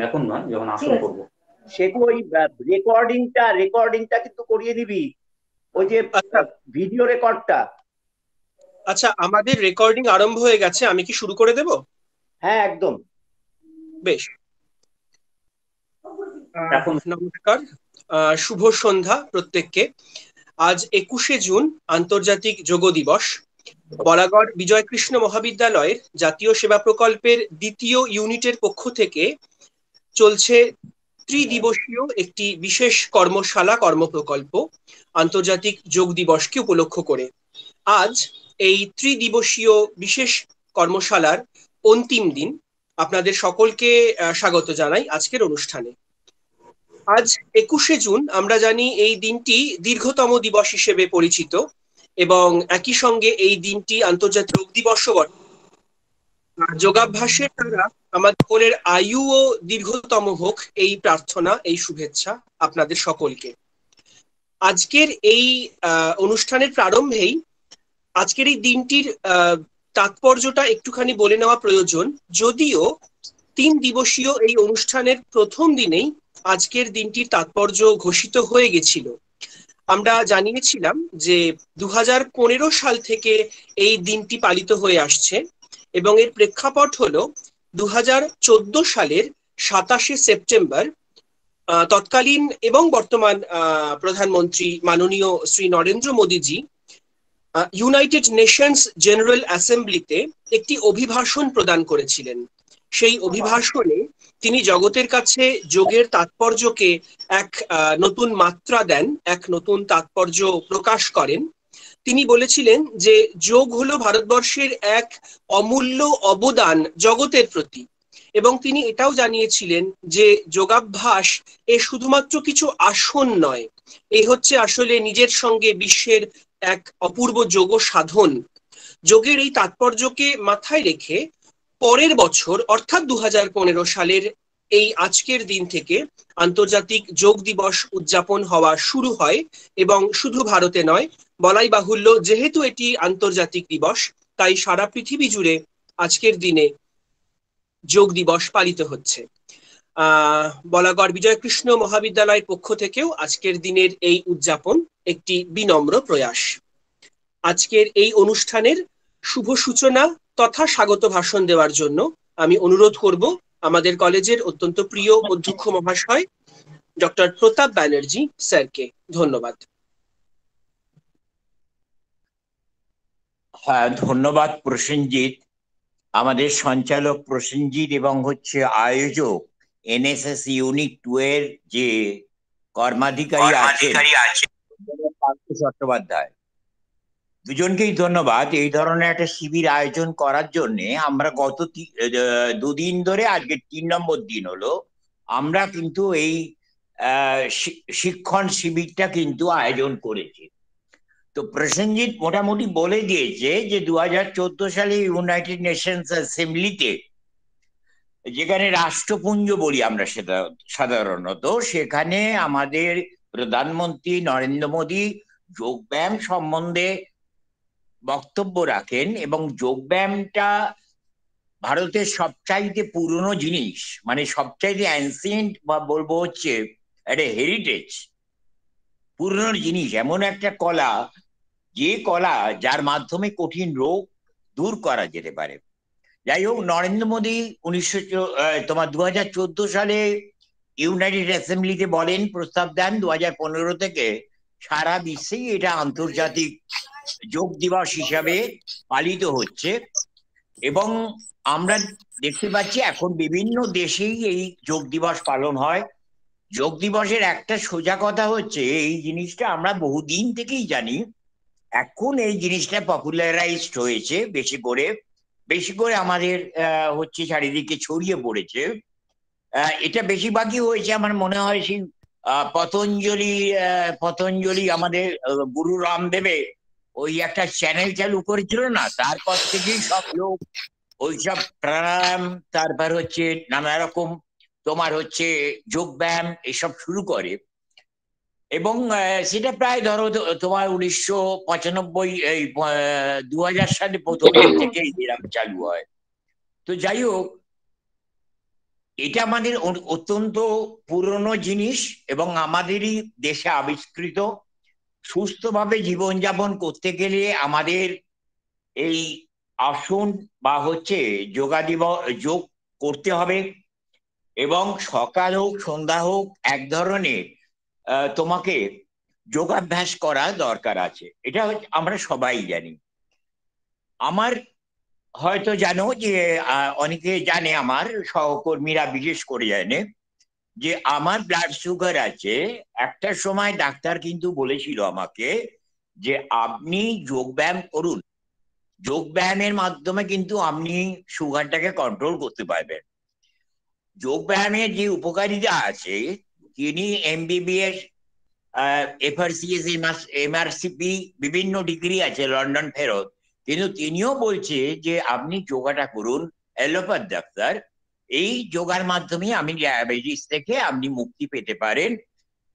এখন নয়, যখন আসর করবো। সেটু ওই রেকর্ডিংটা কিন্তু করিয়ে দিবি, ওই যে আচ্ছা ভিডিও রেকর্ডটা। আচ্ছা, আমাদের রেকর্ডিং আরম্ভ হয়ে গেছে, আমি কি শুরু করে দেব? হ্যাঁ, একদম। বেশ। এখন নমস্কার, শুভ সন্ধ্যা প্রত্যেককে। আজ 21শে জুন, আন্তর্জাতিক যোগ দিবস। বরাগড় বিজয়কৃষ্ণ মহাবিদ্যালয়ের জাতীয় সেবা প্রকল্পের দ্বিতীয় ইউনিটের পক্ষ থেকে চলছে ত্রিদিবসীয় একটি বিশেষ কর্মশালা কর্মপ্রকল্প আন্তর্জাতিক যোগ দিবসকে উপলক্ষ করে। আজ এই ত্রিদিবসীয় বিশেষ কর্মশালার অন্তিম দিন। আপনাদের সকলকে স্বাগত জানাই আজকের অনুষ্ঠানে। আজ 21শে জুন, আমরা জানি এই দিনটি দীর্ঘতম দিবস হিসেবে পরিচিত এবং একই সঙ্গে এই দিনটি আন্তর্জাতিক যোগ দিবসও বটে। যোগাভ্যাসের দ্বারা আমাদের সকলের আয়ুও দীর্ঘতম হোক, এই প্রার্থনা, এই শুভেচ্ছা আপনাদের সকলকে। আজকের এই অনুষ্ঠানের প্রারম্ভেই আজকের এই দিনটির তাৎপর্যটা একটুখানি বলে নেওয়া প্রয়োজন। যদিও 3 দিবসীয় এই অনুষ্ঠানের প্রথম দিনেই আজকের দিনটির তাৎপর্য ঘোষিত হয়ে গেছিল। আমরা জানিয়েছিলাম যে 2015 সাল থেকে এই দিনটি পালিত হয়ে আসছে এবং এর প্রেক্ষাপট হলো 2014 সালের 27শে সেপ্টেম্বর তৎকালীন এবং বর্তমান প্রধানমন্ত্রী মাননীয় শ্রী নরেন্দ্র মোদীজি ইউনাইটেড নেশনস জেনারেল অ্যাসেম্বলিতে একটি অভিভাষণ প্রদান করেছিলেন। সেই অভিভাষণে তিনি জগতের কাছে যোগের তাৎপর্যকে এক নতুন মাত্রা দেন, এক নতুন তাৎপর্য প্রকাশ করেন। তিনি বলেছিলেন যে যোগ হলো ভারতবর্ষের এক অমূল্য অবদান জগতের প্রতি, এবং তিনি এটাও জানিয়েছিলেন যে যোগাভ্যাস এ শুধুমাত্র কিছু আসন নয়, এ হচ্ছে আসলে নিজের সঙ্গে বিশ্বের এক অপূর্ব যোগ সাধন। যোগের এই তাৎপর্যকে মাথায় রেখে পরের বছর অর্থাৎ 2015 সালের এই আজকের দিন থেকে আন্তর্জাতিক যোগ দিবস উদযাপন হওয়া শুরু হয়। এবং শুধু ভারতে নয়, বলাই বাহুল্য, যেহেতু এটি আন্তর্জাতিক দিবস, তাই সারা পৃথিবী জুড়ে আজকের দিনে যোগ দিবস পালিত হচ্ছে। বলাগড় বিজয়কৃষ্ণ মহাবিদ্যালয়ের পক্ষ থেকেও আজকের দিনের এই উদযাপন একটি বিনম্র প্রয়াস। আজকের এই অনুষ্ঠানের শুভ সূচনা তথা স্বাগত ভাষণ দেওয়ার জন্য আমি অনুরোধ করব আমাদের কলেজের অত্যন্ত প্রিয় অধ্যক্ষ মহাশয় ডক্টর প্রতাপ ব্যানার্জি স্যারকে। ধন্যবাদ। হ্যাঁ, ধন্যবাদ প্রসেনজিৎ, আমাদের সঞ্চালক প্রসেনজিৎ এবং আয়োজক এনএসএস ইউনিট 2 এর যে কর্মাধিকারী আছে পার্থ চট্টোপাধ্যায়, দুজনকেই ধন্যবাদ এই ধরনের একটা শিবির আয়োজন করার জন্য। আমরা গত 2 দিন ধরে, আজকে 3 নম্বর দিন হলো, আমরা কিন্তু এই শিক্ষণ শিবিরটা কিন্তু আয়োজন করেছি। তো প্রসেনজিৎ মোটামুটি বলে দিয়েছে যে 2014 সালে ইউনাইটেড নেশনস অ্যাসেম্বলিতে, যেখানে রাষ্ট্রপুঞ্জ বলি আমরা সেটা সাধারণত, সেখানে আমাদের প্রধানমন্ত্রী নরেন্দ্র মোদী যোগব্যায়াম সম্বন্ধে বক্তব্য রাখেন। এবং যোগব্যায়ামটা ভারতের সবচাইতে পুরনো জিনিস, মানে সবচাইতে অ্যানসিয়েন্ট, বা বলবো একটা হেরিটেজ, পুরনো জিনিস, এমন একটা কলা, যে কলা যার মাধ্যমে কঠিন রোগ দূর করা যেতে পারে। যাই হোক, নরেন্দ্র মোদী 2014 সালে ইউনাইটেড অ্যাসেম্বলিতে বলেন, প্রস্তাব দেন, 2015 থেকে সারা বিশ্বেই এটা আন্তর্জাতিক যোগ দিবস হিসাবে পালিত হচ্ছে। এবং আমরা দেখতে পাচ্ছি এখন বিভিন্ন দেশেই এই যোগ দিবস পালন হয়। যোগ দিবসের একটা সোজা কথা হচ্ছে, এই জিনিসটা আমরা বহুদিন থেকেই জানি, এখন এই জিনিসটা পপুলারাইজড হয়েছে বেশি করে আমাদের চারিদিকে ছড়িয়ে পড়েছে। এটা বেশিরভাগই হয়েছে আমার মনে হয় সেই পতঞ্জলি আমাদের গুরু রামদেবে ওই একটা চ্যানেল চালু করেছিল না, তারপর থেকেই সব লোক ওইসব প্রাণায়াম, তারপর নানা রকম যোগ ব্যায়াম এসব শুরু করে। এবং সেটা প্রায় ধরো তোমার 1995 2000 সালে প্রথম দিক থেকে এরকম চালু হয়। তো যাই হোক, এটা আমাদের অত্যন্ত পুরনো জিনিস এবং আমাদেরই দেশে আবিষ্কৃত। সুস্থভাবে জীবনযাপন করতে গেলে আমাদের এই আসন বা হচ্ছে যোগ করতে হবে, এবং সকাল হোক সন্ধ্যা হোক এক ধরনের তোমাকে যোগাভ্যাস করা দরকার আছে। এটা আমরা সবাই জানি। আমার হয়তো জানো যে অনেকে জানে, আমার সহকর্মীরা বিশেষ করে জানে যে আমার ব্লাড সুগার আছে। একটা সময় ডাক্তার কিন্তু বলেছিল আমাকে যে আপনি যোগব্যায়াম করুন, যোগব্যায়ামের মাধ্যমে কিন্তু আপনি সুগারটাকে কন্ট্রোল করতে পারবেন। যোগব্যায়ামের যে উপকারিতা আছে, তিনি MBBS, FRCS, MRCP বিভিন্ন ডিগ্রি আছে, লন্ডন ফেরত, কিন্তু তিনিও বলছে যে আপনি যোগাটা করুন। অ্যালোপ্যাথ ডাক্তার, এই যোগার মাধ্যমে আপনি ডায়াবেটিস থেকে আপনি মুক্তি পেতে পারেন,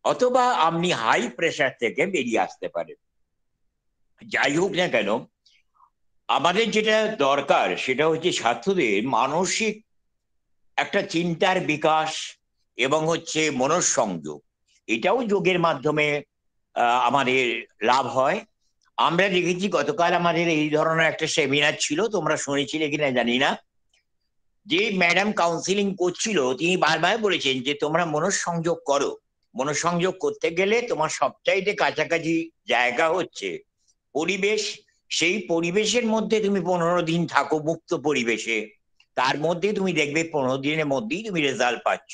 অথবা আপনি হাই প্রেশার থেকে বেরিয়ে আসতে পারেন। যাই হোক না কেন, আমাদের যেটা দরকার সেটা হচ্ছে ছাত্রদের মানসিক একটা চিন্তার বিকাশ এবং হচ্ছে মনঃসংযোগ। এটাও যোগের মাধ্যমে আমাদের লাভ হয়। আমরা দেখেছি গতকাল আমাদের এই ধরনের একটা সেমিনার ছিল, তোমরা শুনেছিলে কিনা জানি না। যে ম্যাডাম কাউন্সিলিং করছিল তিনি বারবার বলেছেন যে তোমরা মনঃসংযোগ করো। মনঃসংযোগ করতে গেলে তোমার সবচাইতে কাছাকাছি জায়গা হচ্ছে পরিবেশ। সেই পরিবেশের মধ্যে তুমি 15 দিন থাকো মুক্ত পরিবেশে, তার মধ্যে তুমি দেখবে 15 দিনের মধ্যেই তুমি রেজাল্ট পাচ্ছ।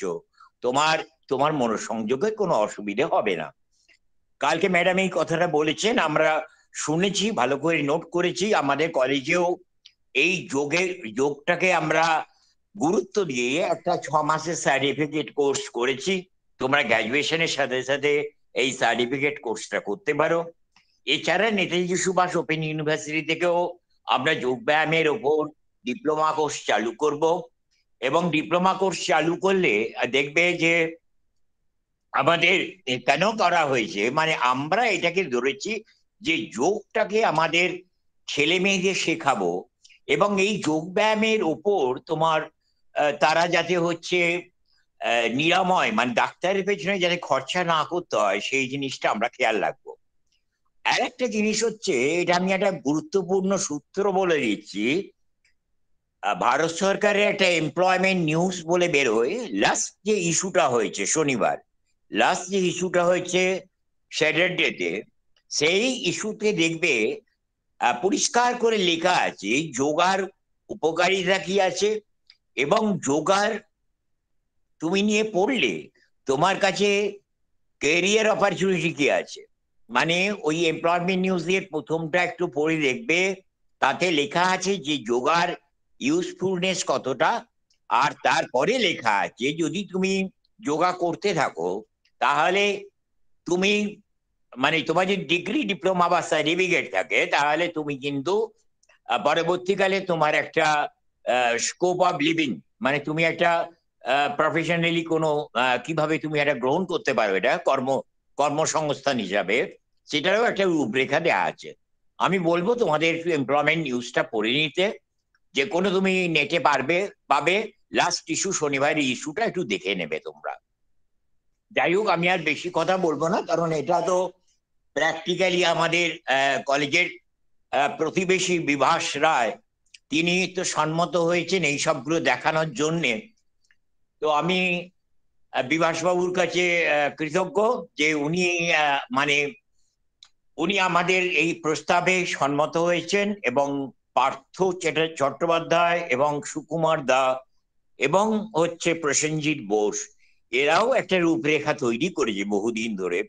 তোমার তোমার মনঃসংযোগের কোনো অসুবিধা হবে না। কালকে ম্যাডাম এই কথাটা বলেছেন, আমরা শুনেছি, ভালো করে নোট করেছি। আমাদের কলেজেও এই যোগটাকে আমরা গুরুত্ব দিয়ে একটা 6 মাসের সার্টিফিকেট কোর্স করেছি। তোমরা গ্র্যাজুয়েশনের সাথে সাথে এই সার্টিফিকেট কোর্সটা করতে পারো। এছাড়া নেতাজি সুভাষ ওপেন ইউনিভার্সিটি থেকেও আমরা যোগব্যায়ামের ওপর ডিপ্লোমা কোর্স চালু করব, এবং ডিপ্লোমা কোর্স চালু করলে দেখবে যে আমাদের কেন করা হয়েছে, মানে আমরা এটাকে ধরেছি যে যোগটাকে আমাদের ছেলে মেয়েদের শেখাবো, এবং এই যোগ ব্যায়ামের ওপর তোমার তারা যাতে হচ্ছে নিরাময়, মানে ডাক্তারের পেছনে যাতে খরচা না করতে হয়, সেই জিনিসটা আমরা খেয়াল রাখবো। আর একটা জিনিস হচ্ছে, এটা আমি একটা গুরুত্বপূর্ণ সূত্র বলে দিচ্ছি। ভারত সরকারের একটা এমপ্লয়মেন্ট নিউজ বলে বেরোয়, লাস্ট যে ইস্যুটা হয়েছে শনিবার, লাস্ট যে ইস্যুটা হয়েছে স্যাটারডেতে, সেই ইস্যুতে দেখবে পরিষ্কার করে লেখা আছে যোগার উপকারিতা কি আছে, এবং যোগার তুমি নিয়ে পড়লে তোমার কাছে ক্যারিয়ার অপরচুনিটি কি আছে। মানে ওই এমপ্লয়মেন্ট নিউজের প্রথমটা একটু পড়ে দেখবে, তাতে লেখা আছে যে যোগার ইউজফুলনেস কতটা, আর তারপরে লেখা আছে যদি তুমি যোগা করতে থাকো তাহলে তুমি, মানে তোমার যদি ডিগ্রি ডিপ্লোমা বা সার্টিফিকেট থাকে, তাহলে তুমি কিন্তু পরবর্তীকালে তোমার একটা স্কোপ অফ লিভিং, মানে তুমি একটা প্রফেশনালি কোনো কিভাবে তুমি এটা গ্রহণ করতে পারো, এটা কর্মসংস্থান হিসাবে, সেটারও একটা রূপরেখা দেওয়া আছে। আমি বলবো তোমাদের একটু এমপ্লয়মেন্ট নিউজটা পড়ে নিতে, যে কোনো তুমি নেটে পাবে, লাস্ট ইস্যু শনিবার ইস্যুটা একটু দেখে নেবে তোমরা। যাই হোক, আমি আর বেশি কথা বলবো না, কারণ এটা তো প্র্যাকটিক্যালি আমাদের কলেজের প্রতিবেশী বিভাস রায়, তিনি তো সম্মত হয়েছেন এই সবগুলো দেখানোর জন্যে। তো আমি বিভাস বাবুর কাছে কৃতজ্ঞ যে উনি আমাদের এই প্রস্তাবে সম্মত হয়েছেন, এবং পার্থ চট্টোপাধ্যায় এবং সুকুমার দা এবং হচ্ছে প্রসেনজিৎ বোস, এরাও একটা রূপরেখা তৈরি করেছে বহুদিন ধরে।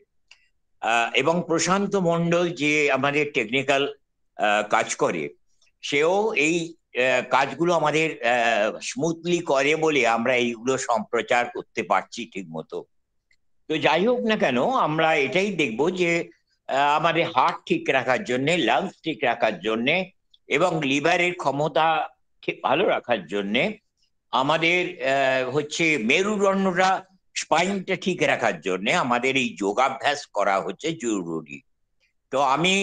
এবং প্রশান্ত মণ্ডল যে আমাদের টেকনিক্যাল কাজ করে, সেও এই কাজগুলো আমাদের স্মুথলি করে বলে আমরা এইগুলো সম্প্রচার করতে পারছি ঠিক মতো। তো যাই হোক না কেন, আমরা এটাই দেখব যে আমাদের হার্ট ঠিক রাখার জন্য, লাংস ঠিক রাখার জন্য, এবং লিভারের ক্ষমতা ভালো রাখার জন্য, আমাদের হচ্ছে মেরুদণ্ডটা, স্পাইনটা ঠিক রাখার জন্য আমাদের এই যোগাভ্যাস করা হচ্ছে জরুরি। তো আমি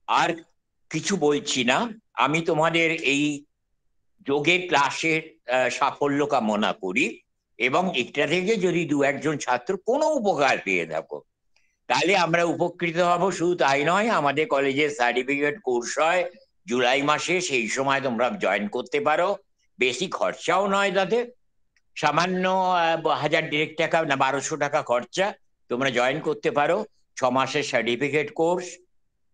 আর কিছু বলছি না, আমি তোমাদের এই যোগের ক্লাসের সাফল্য কামনা করি, এবং এটা থেকে যদি দু একজন ছাত্র কোনো উপকার পেয়ে থাকো তাহলে আমরা উপকৃত হব। শুধু তাই নয়, আমাদের কলেজে সার্টিফিকেট কোর্স হয় জুলাই মাসে, সেই সময় তোমরা জয়েন করতে পারো। বেশি খরচাও নয় তাতে, সামান্য 1000 টাকা না 1200 টাকা খরচা, তোমরা জয়েন করতে পারো। 6 মাসের সার্টিফিকেট কোর্স,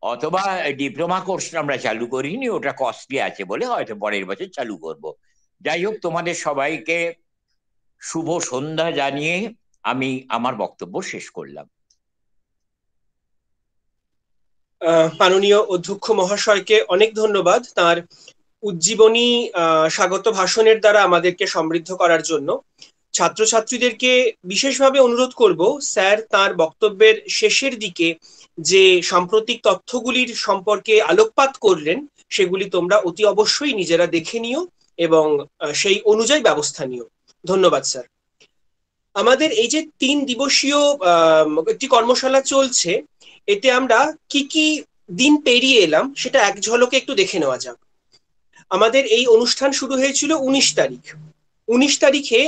অথবা ডিপ্লোমা কোর্স আমরা চালু করিনি, ওটা কস্টলি আছে বলে হয়তো পরের বছর চালু করব। যাই হোক, তোমাদের সবাইকে শুভ সন্ধ্যা জানিয়ে আমি আমার বক্তব্য শেষ করলাম। মাননীয় অধ্যক্ষ মহাশয়কে অনেক ধন্যবাদ তার উজ্জীবনী স্বাগত ভাষণের দ্বারা আমাদেরকে সমৃদ্ধ করার জন্য। ছাত্রছাত্রীদেরকে বিশেষভাবে অনুরোধ করব, স্যার তার বক্তব্যের শেষের দিকে যে সাম্প্রতিক তথ্যগুলির সম্পর্কে আলোকপাত করলেন সেগুলি তোমরা অতি অবশ্যই নিজেরা দেখে নিও এবং সেই অনুযায়ী ব্যবস্থা নিও। ধন্যবাদ স্যার। আমাদের এই যে 3 দিবসীয় একটি কর্মশালা চলছে, এতে আমরা কি কি দিন পেরিয়ে এলাম সেটা এক ঝলকে একটু দেখে নেওয়া যাক। আমাদের এই অনুষ্ঠান শুরু হয়েছিল 19 তারিখ। 19 তারিখে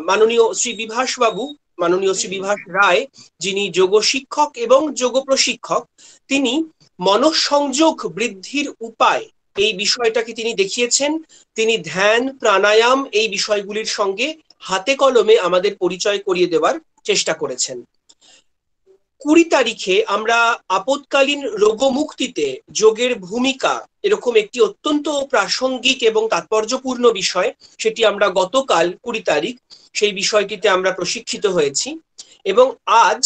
মাননীয় শ্রী বিভাস বাবু, মাননীয় শ্রী বিভাস রায়, যিনি যোগ শিক্ষক এবং যোগ প্রশিক্ষক, তিনি মনঃসংযোগ বৃদ্ধির উপায় এই বিষয়টাকে তিনি দেখিয়েছেন। তিনি ধ্যান, প্রাণায়াম এই বিষয়গুলির সঙ্গে হাতে কলমে আমাদের পরিচয় করিয়ে দেওয়ার চেষ্টা করেছেন। 20 তারিখে আমরা আপৎকালীন রোগমুক্তিতে যোগের ভূমিকা, এরকম একটি অত্যন্ত প্রাসঙ্গিক এবং তাৎপর্যপূর্ণ বিষয়, সেটি আমরা গতকাল 20 তারিখ সেই বিষয়টিতে আমরা প্রশিক্ষিত হয়েছি। এবং আজ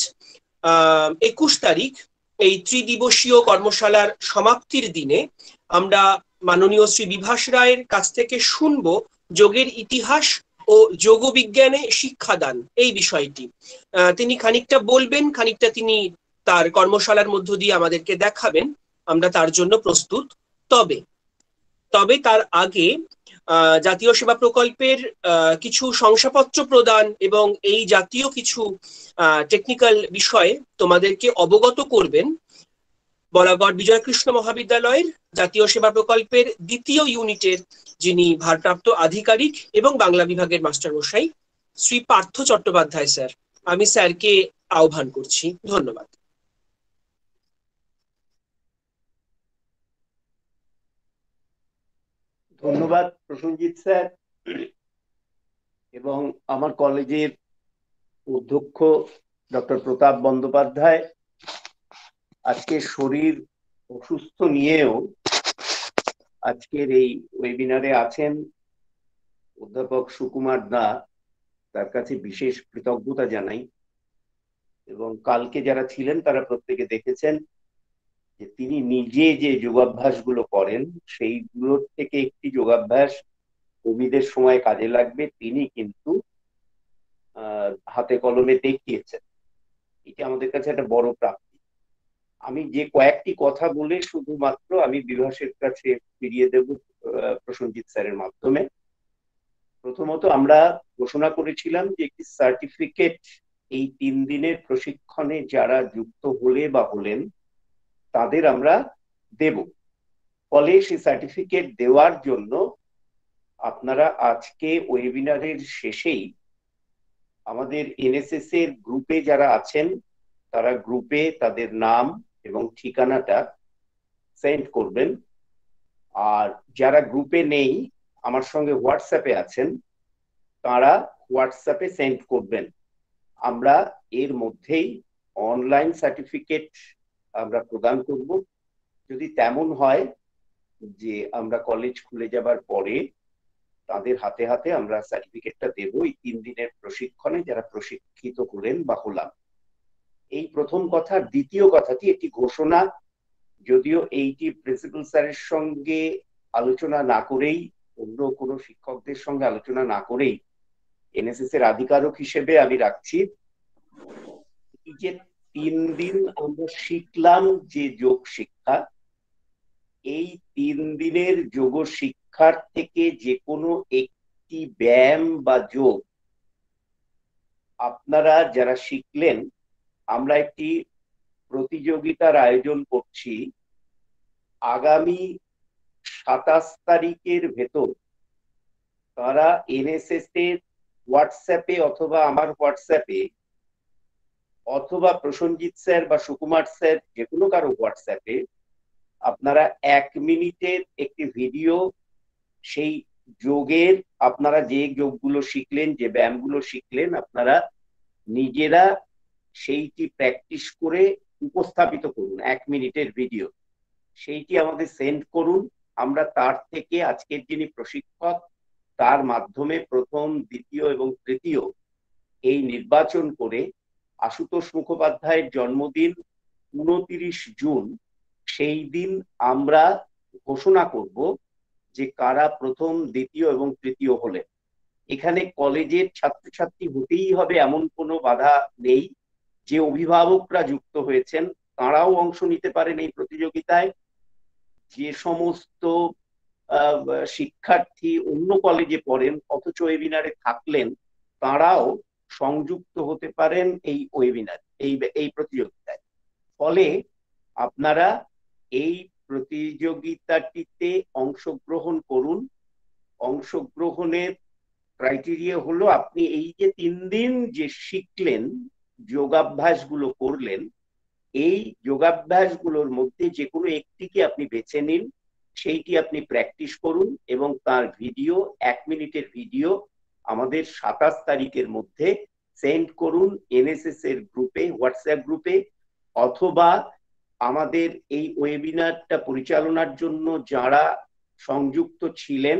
21 তারিখ এই ত্রিদিবসীয় কর্মশালার সমাপ্তির দিনে আমরা মাননীয় শ্রী বিভাস রায়ের কাছ থেকে শুনবো যোগের ইতিহাস ও যোগ বিজ্ঞানে শিক্ষাদান এই বিষয়টি। তিনি খানিকটা বলবেন, খানিকটা তিনি তার কর্মশালার মধ্য দিয়ে আমাদেরকে দেখাবেন। আমরা তার জন্য প্রস্তুত। তবে তার আগে জাতীয় সেবা প্রকল্পের কিছু শংসাপত্র প্রদান এবং এই জাতীয় কিছু টেকনিক্যাল বিষয়ে তোমাদেরকে অবগত করবেন বলাগড় বিজয়কৃষ্ণ মহাবিদ্যালয়ের জাতীয় সেবা প্রকল্পের 2য় ইউনিটের যিনি ভারপ্রাপ্ত আধিকারিক এবং বাংলা বিভাগের মাস্টারমশাই শ্রী পার্থ চট্টোপাধ্যায় স্যার। আমি স্যারকে আহ্বান করছি। ধন্যবাদ। ধন্যবাদ প্রসেনজিৎ স্যার এবং আমার কলেজের অধ্যক্ষ ডক্টর প্রতাপ বন্দ্যোপাধ্যায়। আজকে শরীর অসুস্থ নিয়েও আজকের এই ওয়েবিনারে আছেন অধ্যাপক সুকুমার দা, তার কাছে বিশেষ কৃতজ্ঞতা জানাই। এবং কালকে যারা ছিলেন তারা প্রত্যেকে দেখেছেন যে তিনি নিজে যে যোগাভ্যাসগুলো করেন সেইগুলোর থেকে একটি যোগাভ্যাস কোভিডের সময় কাজে লাগবে তিনি কিন্তু হাতে কলমে দেখিয়েছেন। এটা আমাদের কাছে একটা বড় প্রাপ্তি। আমি যে কয়েকটি কথা বলে শুধুমাত্র আমি বিভাসের কাছে ফিরিয়ে দেব প্রসেনজিৎ স্যারের মাধ্যমে। প্রথমত আমরা ঘোষণা করেছিলাম যে একটি সার্টিফিকেট এই 3 দিনের প্রশিক্ষণে যারা যুক্ত হলে বা হলেন তাদের আমরা দেব। ফলে সেই সার্টিফিকেট দেওয়ার জন্য আপনারা আজকে ওয়েবিনারের শেষেই আমাদের এনএসএস এর গ্রুপে যারা আছেন তারা গ্রুপে তাদের নাম এবং ঠিকানাটা সেন্ড করবেন। আর যারা গ্রুপে নেই, আমার সঙ্গে হোয়াটসঅ্যাপে আছেন, তারা হোয়াটসঅ্যাপে সেন্ড করবেন। আমরা এর মধ্যেই অনলাইন সার্টিফিকেট আমরা প্রদান করব। যদি তেমন হয় যে আমরা কলেজ খুলে যাবার পরে তাদের হাতে হাতে আমরা সার্টিফিকেটটা দেব এই 3 দিনের প্রশিক্ষণে যারা প্রশিক্ষিত হলেন বা হলাম। এই প্রথম কথা। দ্বিতীয় কথাটি একটি ঘোষণা, যদিও এইটি প্রিন্সিপাল স্যারের সঙ্গে আলোচনা না করেই, অন্য কোনো শিক্ষকদের সঙ্গে আলোচনা না করেই এনএসএস এর আধিকারিক হিসেবে আমি রাখছি। এই যে 3 দিন আমরা শিখলাম যে যোগ শিক্ষা, এই 3 দিনের যোগ শিক্ষার থেকে যে কোনো একটি ব্যায়াম বা যোগ আপনারা যারা শিখলেন, আমরা একটি প্রতিযোগিতার আয়োজন করছি আগামী 27 তারিখের ভেতর। তারা এনএসএস এর হোয়াটসঅ্যাপে অথবা আমার হোয়াটসঅ্যাপে অথবা প্রসেনজিৎ স্যার বা সুকুমার স্যার যে কোনো কারো হোয়াটসঅ্যাপে আপনারা 1 মিনিটের একটি ভিডিও, সেই যোগের আপনারা যে যোগগুলো শিখলেন, যে ব্যায়ামগুলো শিখলেন, আপনারা নিজেরা সেইটি প্র্যাকটিস করে উপস্থাপিত করুন। 1 মিনিটের ভিডিও, সেইটি আমাদের সেন্ড করুন। আমরা তার থেকে আজকের যিনি প্রশিক্ষক তার মাধ্যমে প্রথম, দ্বিতীয় এবং তৃতীয় এই নির্বাচন করে আশুতোষ মুখোপাধ্যায়ের জন্মদিন 29 জুন, সেই দিন আমরা ঘোষণা করব যে কারা প্রথম, দ্বিতীয় এবং তৃতীয় হলেন। এখানে কলেজের ছাত্রছাত্রী হতেই হবে এমন কোনো বাধা নেই। যে অভিভাবকরা যুক্ত হয়েছেন তারাও অংশ নিতে পারেন এই প্রতিযোগিতায়। যে সমস্ত শিক্ষার্থী অন্য কলেজে পড়েন অথচ ওয়েবিনারে থাকলেন তারাও সংযুক্ত হতে পারেন এই ওয়েবিনার, এই প্রতিযোগিতায়। ফলে আপনারা এই প্রতিযোগিতাটিতে অংশগ্রহণ করুন। অংশগ্রহণের ক্রাইটেরিয়া হলো আপনি এই যে 3 দিন যে শিখলেন, যোগাভ্যাসগুলো করলেন, এই যোগাভ্যাসগুলোর মধ্যে যে কোনো একটিকে আপনি বেছে নিন, সেইটি আপনি প্র্যাকটিস করুন এবং তার ভিডিও, 1 মিনিটের ভিডিও আমাদের 27 তারিখের মধ্যে সেন্ড করুন এনএসএস এর গ্রুপে, হোয়াটসঅ্যাপ গ্রুপে, অথবা আমাদের এই ওয়েবিনারটা পরিচালনার জন্য যারা সংযুক্ত ছিলেন,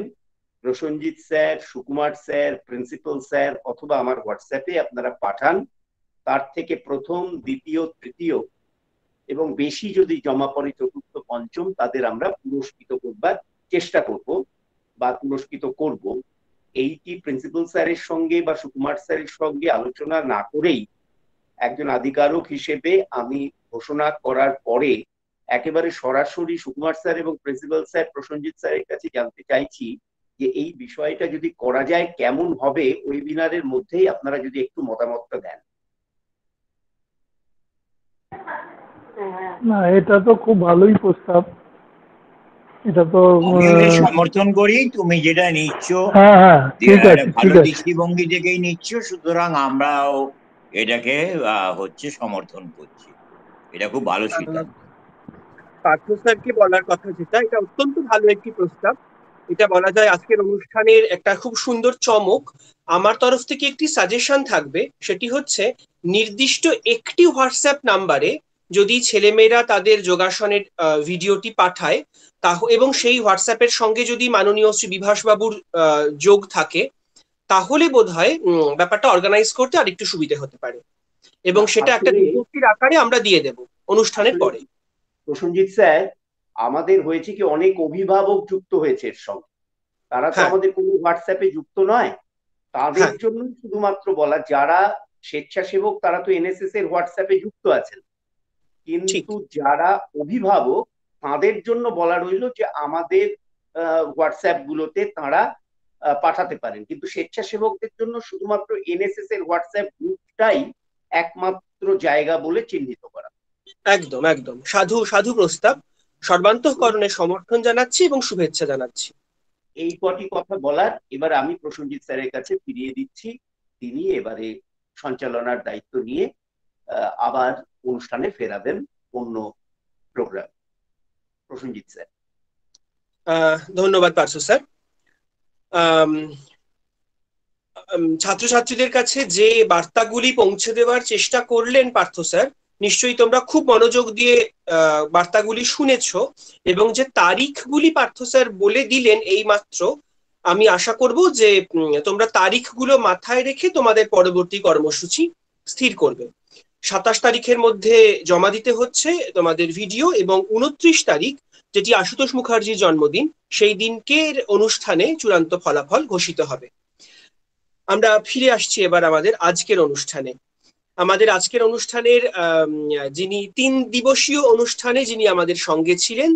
Prosenjit sir, Sukumar sir, principal sir, অথবা আমার হোয়াটসঅ্যাপে আপনারা পাঠান। তার থেকে প্রথম, দ্বিতীয়, তৃতীয় এবং বেশি যদি জমা পড়ে চতুর্থ, পঞ্চম, তাদের আমরা পুরস্কৃত করবার চেষ্টা করব বা পুরস্কৃত করব। এইটি প্রিন্সিপাল স্যারের সঙ্গে বা সুকুমার স্যারের সঙ্গে আলোচনা না করেই একজন আধিকারিক হিসেবে আমি ঘোষণা করার পরে একেবারে সরাসরি সুকুমার স্যার এবং প্রিন্সিপাল স্যার, প্রসেনজিৎ স্যারের কাছে জানতে চাইছি যে এই বিষয়টা যদি করা যায় কেমন হবে। ওয়েবিনারের মধ্যেই আপনারা যদি একটু মতামতটা দেন। না, এটা তো খুব ভালোই প্রস্তাব। এটা তো সমর্থন করি। তুমি যেটা নিচ্ছ ঠিক আছে, ভালো দৃষ্টিভঙ্গি থেকেই নিচ্ছ, সুতরাং আমরাও এটাকে সমর্থন করছি। এটা খুব ভালো সিদ্ধান্ত। পার্থ স্যারকে বলার কথা যেটা, এটা অত্যন্ত ভালো একটি প্রস্তাব। এটা বলা যায় আজকের অনুষ্ঠানের একটা খুব সুন্দর চমক। আমার তরফ থেকে একটি সাজেশন থাকবে, সেটি হচ্ছে নির্দিষ্ট একটি হোয়াটসঅ্যাপ নাম্বারে যদি ছেলেমেয়েরা তাদের যোগাসনের ভিডিওটি পাঠায় এবং সেই হোয়াটসঅ্যাপের সঙ্গে যদি মাননীয় শ্রী বিভাস বাবুর যোগ থাকে, তাহলে বোধহয় ব্যাপারটা অর্গানাইজ করতে আর একটু সুবিধে হতে পারে এবং সেটা একটা বিজ্ঞপ্তির আকারে আমরা দিয়ে দেব অনুষ্ঠানের পরে। প্রসেনজিৎ স্যার, আমাদের হয়েছে কি অনেক অভিভাবক যুক্ত হয়েছে এর সঙ্গে, তারা তো আমাদের কোনো হোয়াটসঅ্যাপে যুক্ত নয়। তাদের জন্য শুধুমাত্র বলা, যারা স্বেচ্ছাসেবক তারা তো এনএসএস এর হোয়াটসঅ্যাপে যুক্ত আছেন, কিন্তু যারা অভিভাবক তাদের জন্য বলা রইল যে আমাদের হোয়াটসঅ্যাপ গুলোতে তারা পাঠাতে পারেন, কিন্তু স্বেচ্ছাসেবকদের জন্য শুধুমাত্র এনএসএস এর হোয়াটসঅ্যাপ গ্রুপটাই একমাত্র জায়গা বলে চিহ্নিত করা। একদম একদম সাধু সাধু প্রস্তাব। সর্বান্তঃকরণে সমর্থন জানাচ্ছি এবং শুভেচ্ছা জানাচ্ছি। এই কটি কথা বলার এবার আমি প্রসেনজিৎ স্যারের কাছে ফিরিয়ে দিচ্ছি। তিনি এবারে সঞ্চালনার দায়িত্ব নিয়ে আবার অনুষ্ঠানে ফেরাবেন অন্য প্রোগ্রাম। প্রসেনজিৎ স্যার। ধন্যবাদ পার্থ স্যার। ছাত্রছাত্রীদের কাছে যে বার্তাগুলি পৌঁছে দেওয়ার চেষ্টা করলেন পার্থ স্যার, নিশ্চয়ই তোমরা খুব মনোযোগ দিয়ে বার্তাগুলি শুনেছো এবং যে তারিখগুলি পার্থ স্যার বলে দিলেন এই মাত্র, আমি আশা করব যে তোমরা তারিখগুলো মাথায় রেখে তোমাদের পরবর্তী কর্মসূচি স্থির করবে। 27 তারিখের মধ্যে জমা দিতে হচ্ছে তোমাদের ভিডিও এবং 29 তারিখ, যেটি আশুতোষ মুখার্জির জন্মদিন, সেই দিনকের অনুষ্ঠানে চূড়ান্ত ফলাফল ঘোষিত হবে। আমরা ফিরে আসছি এবার আমাদের আজকের অনুষ্ঠানে। আমাদের আজকের অনুষ্ঠানের যিনি 3 দিবসীয় অনুষ্ঠানে যিনি আমাদের সঙ্গে ছিলেন,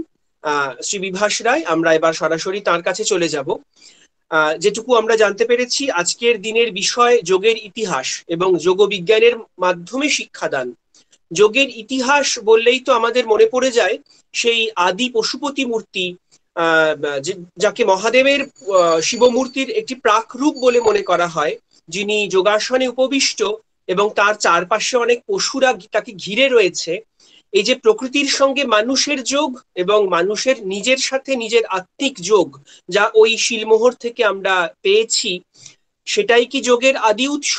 শ্রী বিভাস রায়, আমরা এবার সরাসরি তার কাছে চলে যাব। যেটুকু আমরা জানতে পেরেছি, আজকের দিনের বিষয় যোগের ইতিহাস এবং যোগ বিজ্ঞানের মাধ্যমে শিক্ষাদান। যোগের ইতিহাস বললেই তো আমাদের মনে পড়ে যায় সেই আদি পশুপতি মূর্তি যাকে মহাদেবের শিবমূর্তির একটি প্রাকরূপ বলে মনে করা হয়, যিনি যোগাসনে উপবিষ্ট এবং তার চারপাশে অনেক পশুরা তাকে ঘিরে রয়েছে, এই যে প্রকৃতির সঙ্গে মানুষের যোগ এবং মানুষের নিজের সাথে নিজের আত্মিক যোগ, যা ওই শিলমোহর থেকে আমরা পেয়েছি, সেটাই কি যোগের আদি উৎস,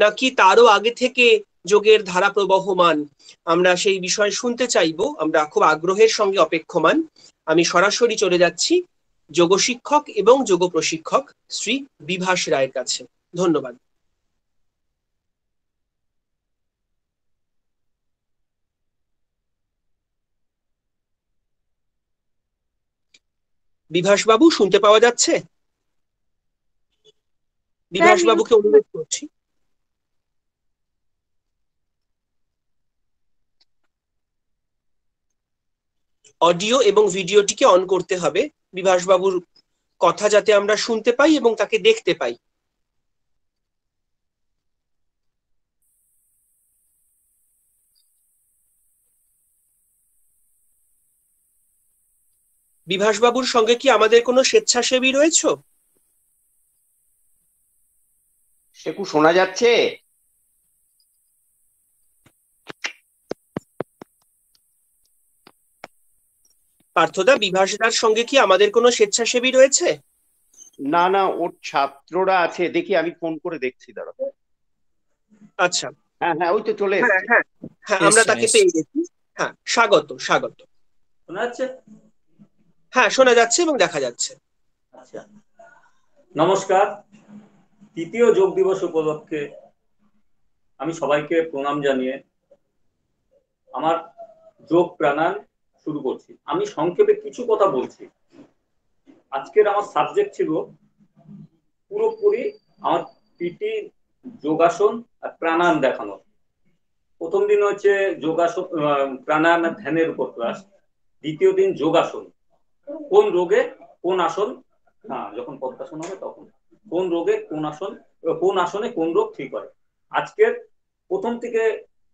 নাকি তারও আগে থেকে যোগের ধারা প্রবহমান? আমরা সেই বিষয়ে শুনতে চাইবো, আমরা খুব আগ্রহের সঙ্গে অপেক্ষমান। আমি সরাসরি চলে যাচ্ছি যোগ শিক্ষক এবং যোগ প্রশিক্ষক শ্রী বিভাস রায়ের কাছে। ধন্যবাদ। বিভাস বাবু, শুনতে পাওয়া যাচ্ছে? বিভাস বাবুকে অনুরোধ করছি। অডিও এবং ভিডিওটিকে অন করতে হবে বিভাস বাবুর কথা যাতে আমরা শুনতে পাই এবং তাকে দেখতে পাই। বিভাস বাবুর সঙ্গে কি আমাদের কোনো স্বেচ্ছাসেবী রয়েছে? সেকু শোনা যাচ্ছে? পার্থদা, বিভাসদার সঙ্গে কি আমাদের কোনো স্বেচ্ছাসেবী রয়েছে? না না, ওর ছাত্ররা আছে, দেখি আমি ফোন করে দেখছি, দাঁড়া। আচ্ছা, হ্যাঁ হ্যাঁ, ওই তো চলে হ্যাঁ এসেছে। হ্যাঁ হ্যাঁ, আমরা তাকে পেয়ে গেছি। হ্যাঁ, স্বাগত স্বাগত। শোনা যাচ্ছে? হ্যাঁ, শোনা যাচ্ছে এবং দেখা যাচ্ছে। আচ্ছা, নমস্কার। তৃতীয় যোগ দিবস উপলক্ষে আমি সবাইকে প্রণাম জানিয়ে আমার যোগ প্রাণায়াম শুরু করছি। আমি সংক্ষেপে কিছু কথা বলছি। আজকের আমার সাবজেক্ট ছিল পুরোপুরি আমার পিটি, যোগাসন আর প্রাণায়াম দেখানো। প্রথম দিন হচ্ছে যোগাসন, প্রাণায়াম আর ধ্যানের উপর ক্লাস। দ্বিতীয় দিন যোগাসন, কোন রোগে কোন আসন, যখন পদ্মাসন হবে তখন কোন রোগে কোন আসন, কোন আসনে কোন রোগ ঠিক হয়। আজকের প্রথম থেকে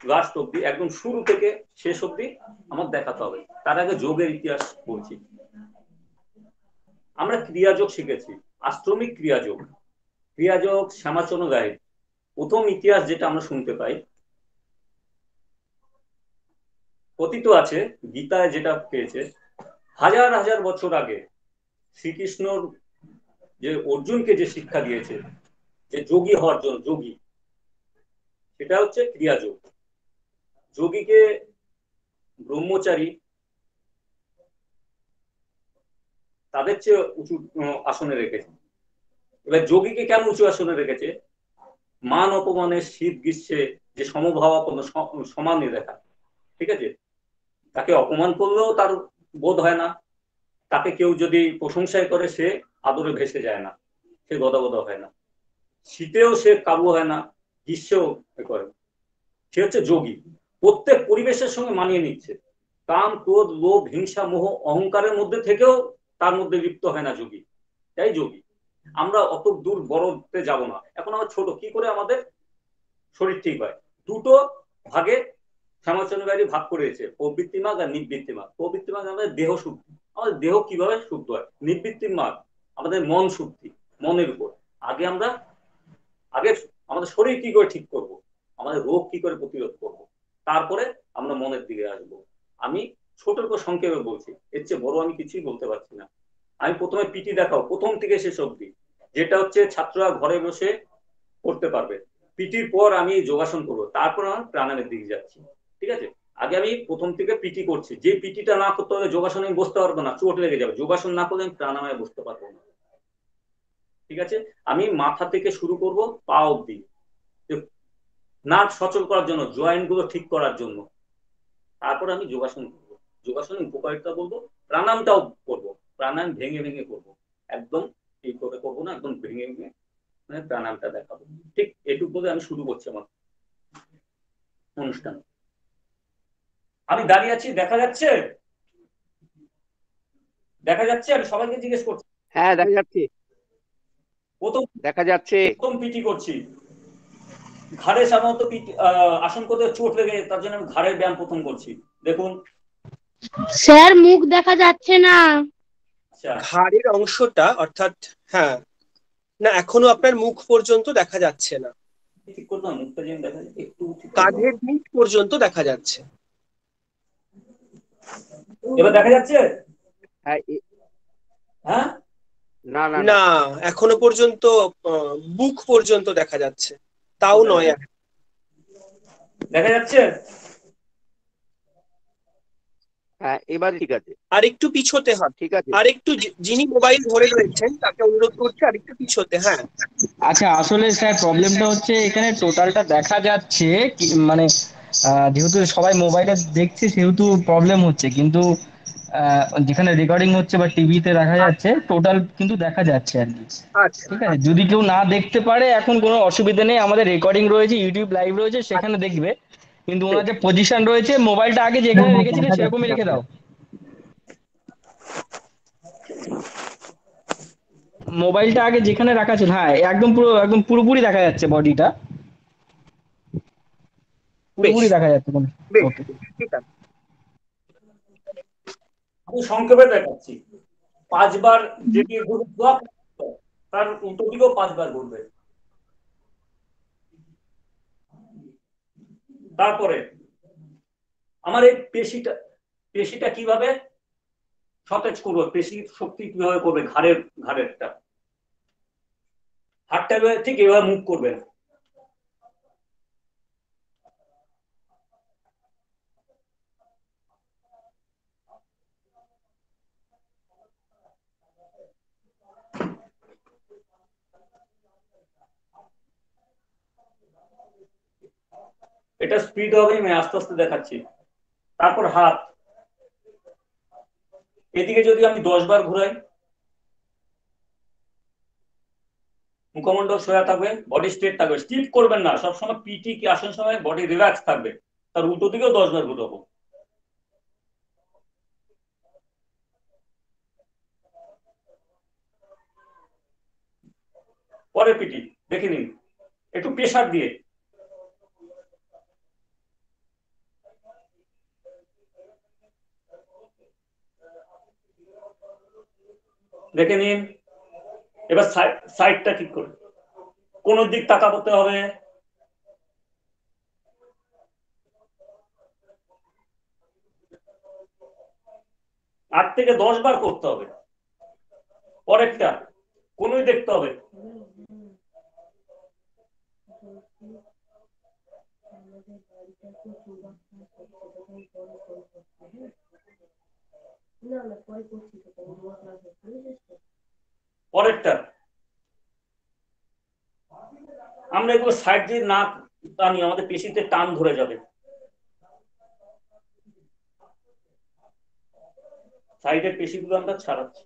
লাস্ট অব্দি, একদম শুরু থেকে শেষ অব্দি আমার দেখাতে হবে। তার আগে যোগের ইতিহাস বলছি। আমরা ক্রিয়াযোগ শিখেছি, আশ্রমিক ক্রিয়াযোগ। ক্রিয়াযোগ শ্যামাচরণ রায়ের প্রথম ইতিহাস যেটা আমরা শুনতে পাই, কথিত আছে গীতায় যেটা পেয়েছে, হাজার হাজার বছর আগে শ্রীকৃষ্ণর যে অর্জুনকে যে শিক্ষা দিয়েছে যে যোগী হওয়ার জন্য, যোগী, সেটা হচ্ছে ক্রিয়াযোগ। যোগীকে ব্রহ্মচারী তাদের চেয়ে উঁচু আসনে রেখেছে। এবার যোগীকে কেন উঁচু আসনে রেখেছে? মান অপমানের, শীত গ্রীষ্মে যে সমভাবাপন্ন, সমানই দেখা, ঠিক আছে? তাকে অপমান করলেও তার বোধ হয় না, তাকে কেউ যদি প্রশংসায় করে সে আদরে ভেসে যায় না, সে গদগদ হয় না, শীতেও সে কাবু হয় না, গ্রীষ্মেও করে। সে হচ্ছে যোগী। প্রত্যেক পরিবেশের সঙ্গে মানিয়ে নিচ্ছে। কাম, ক্রোধ, লোভ, হিংসা, মোহ, অহংকারের মধ্যে থেকেও তার মধ্যে লিপ্ত হয় না যোগী, তাই যোগী। আমরা অত দূর বড়তে যাব না, এখন আমরা ছোট। কি করে আমাদের শরীর ঠিক হয়? দুটো ভাগে শ্যামাচরণ রায় ভাগ করেছে, প্রবৃত্তিমাগ আর নিবৃত্তিমাগ। প্রবৃত্তিমাগ আমাদের দেহ শুদ্ধি, আমাদের দেহ কিভাবে শুদ্ধ হয়। নিবৃত্তিমাগ আমাদের মন শুদ্ধি, মনের উপর। আগে আমাদের শরীর কি করে ঠিক করব, আমাদের রোগ কি করে প্রতিরোধ করব, তারপরে আমরা মনের দিকে আসব। আমি ছোট করে সংক্ষেপে বলছি, এর চেয়ে বড় আমি কিছুই বলতে পারছি না। আমি প্রথমে পিটি দেখাও, প্রথম থেকে শেষ অবধি, যেটা হচ্ছে ছাত্ররা ঘরে বসে করতে পারবে। পিটির পর আমি যোগাসন করবো, তারপর আমার প্রাণায়ামের দিকে যাচ্ছি, ঠিক আছে? আগে আমি প্রথম থেকে পিটি করছি। যে পিটিটা না করতে হবে যোগাসনে আমি বসতে পারবো না, চোট লেগে যাবে। যোগাসন না করলে আমি প্রাণায়ামে বসতে পারবো না, ঠিক আছে? আমি মাথা থেকে শুরু করব পা অব্দি, নার্ভ সচল করার জন্য, জয়েন্ট গুলো ঠিক করার জন্য। তারপর আমি যোগাসন করবো, যোগাসনের উপকারিতা বলবো, প্রাণায়ামটাও করবো। প্রাণায়াম ভেঙে ভেঙে করবো, একদম ঠিক করে করবো না, একদম ভেঙে ভেঙে প্রাণায়ামটা দেখাবো। ঠিক এটুকু বলে আমি শুরু করছি আমার অনুষ্ঠান। আমি দাঁড়িয়ে আছি, দেখা যাচ্ছে? দেখা যাচ্ছে? আমি সবাইকে জিজ্ঞেস করছি। হ্যাঁ, দেখা যাচ্ছে, প্রথম দেখা যাচ্ছে। প্রথম পিটি করছি। ঘাড়ে সাধারণত আসন করতে চোট লেগে, তার জন্য আমি ঘাড়ের ব্যায়াম প্রথম করছি। দেখুন স্যার, মুখ দেখা যাচ্ছে না। আচ্ছা, ঘাড়ের অংশটা অর্থাৎ, হ্যাঁ, না এখনো আপনার মুখ পর্যন্ত দেখা যাচ্ছে না, ঠিক করলাম, মুখটা যেন দেখা যায়, একটু ঠিক করলাম। কাঁধের নিচ পর্যন্ত দেখা যাচ্ছে। এবার দেখা যাচ্ছে? হ্যাঁ হ্যাঁ, না না না না, এখনো পর্যন্ত বুক পর্যন্ত দেখা যাচ্ছে, তাও নয়। দেখা যাচ্ছে? হ্যাঁ এবার ঠিক আছে, আর একটু পিছোতে হবে, ঠিক আছে। আর একটু যিনি মোবাইল ধরে রয়েছেন তাকে অনুরোধ করছি আর একটু পিছোতে। হ্যাঁ, আচ্ছা, আসলে স্যার প্রবলেমটা হচ্ছে এখানে টোটালটা দেখা যাচ্ছে মানে যেহেতু সবাই মোবাইলে দেখছে সেহেতু প্রবলেম হচ্ছে, কিন্তু যেখানে রেকর্ডিং হচ্ছে বা টিভিতে দেখা যাচ্ছে টোটাল কিন্তু দেখা যাচ্ছে আর কি। আচ্ছা ঠিক আছে, যদি কেউ না দেখতে পারে এখন কোনো অসুবিধা নেই, আমাদের রেকর্ডিং রয়েছে, ইউটিউব লাইভ রয়েছে, সেখানে দেখবে। কিন্তু ওনার যে পজিশন রয়েছে, মোবাইলটা আগে যেখানে রেখেছিলে সেরকমই রেখে দাও। মোবাইলটা আগে যেখানে রাখা ছিল, হ্যাঁ একদম পুরোপুরি দেখা যাচ্ছে, বডিটা বেশ পুরোপুরি দেখা যাচ্ছে। বেশ ওকে। বেশ, ঠিক আছে। আমি সংক্ষেপে দেখাচ্ছি। 5 বার যেদিকে ঘুরবে তার উল্টো দিকেও 5 বার ঘুরবে। তারপরে আমার এই পেশিটা কিভাবে সতেজ করবো, পেশির শক্তি কিভাবে করবে, ঘাড়েরটা হাতটা ঠিক এভাবে মুভ করবেন। এটা স্পিড হবে, আমি আস্তে আস্তে দেখাচ্ছি। তারপর হাত এদিকে যদি আমি 10 বার ঘুরাই, মুখমণ্ডল সোজা থাকবে, বডি স্ট্রেট থাকবে, স্টিফ করবেন না, সবসময় পিটি কি আসন সময় বডি রিল্যাক্স থাকবে। তার উল্টো দিকেও 10 বার ঘুরাবো। পরে পিটি দেখে নিন একটু প্রেসার দিয়ে। দেখে নিন। এবার সাইডটা ঠিক করে কোন দিক তাকাতে হবে। 8 থেকে 10 বার করতে হবে। পরেরটা কোনই দেখতে হবে। পরেরটা আমরা এগুলো সাইড দিয়ে না টানি, আমাদের পেশিতে টান ধরে যাবে। সাইডের পেশিগুলো আমরা ছাড়াচ্ছি।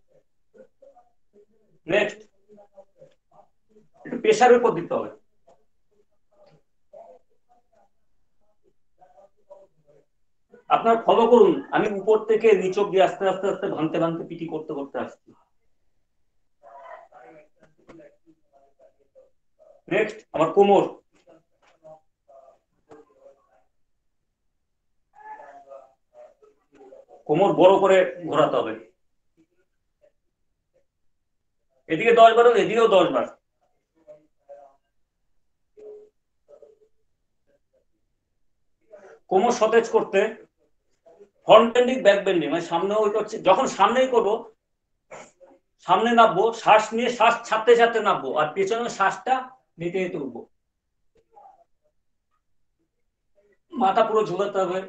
নেক্সট একটু প্রেসারের উপর দিতে হবে। আপনার ফলো করুন, আমি উপর থেকে নিচ অব্দি আস্তে আস্তে আস্তে ভাঙতে ভাঙতে পিটি করতে করতে আসছি। নেক্সট আমার কোমর, কোমর বড় করে ঘোরাতে হবে। এদিকে 10 বার, এদিকেও 10 বার। কোমর সতেজ করতে ফ্রন্ট বেন্ডিং ব্যাক বেন্ডিং, মানে সামনে ওই করছে, যখন সামনেই করবো সামনে নামবো, শ্বাস নিয়ে শ্বাস ছাড়তে ছাড়তে নামবো, আর পেছনে শ্বাসটা নিতে নিতে উঠবো। মাথা পুরো ঝুলাতে হবে।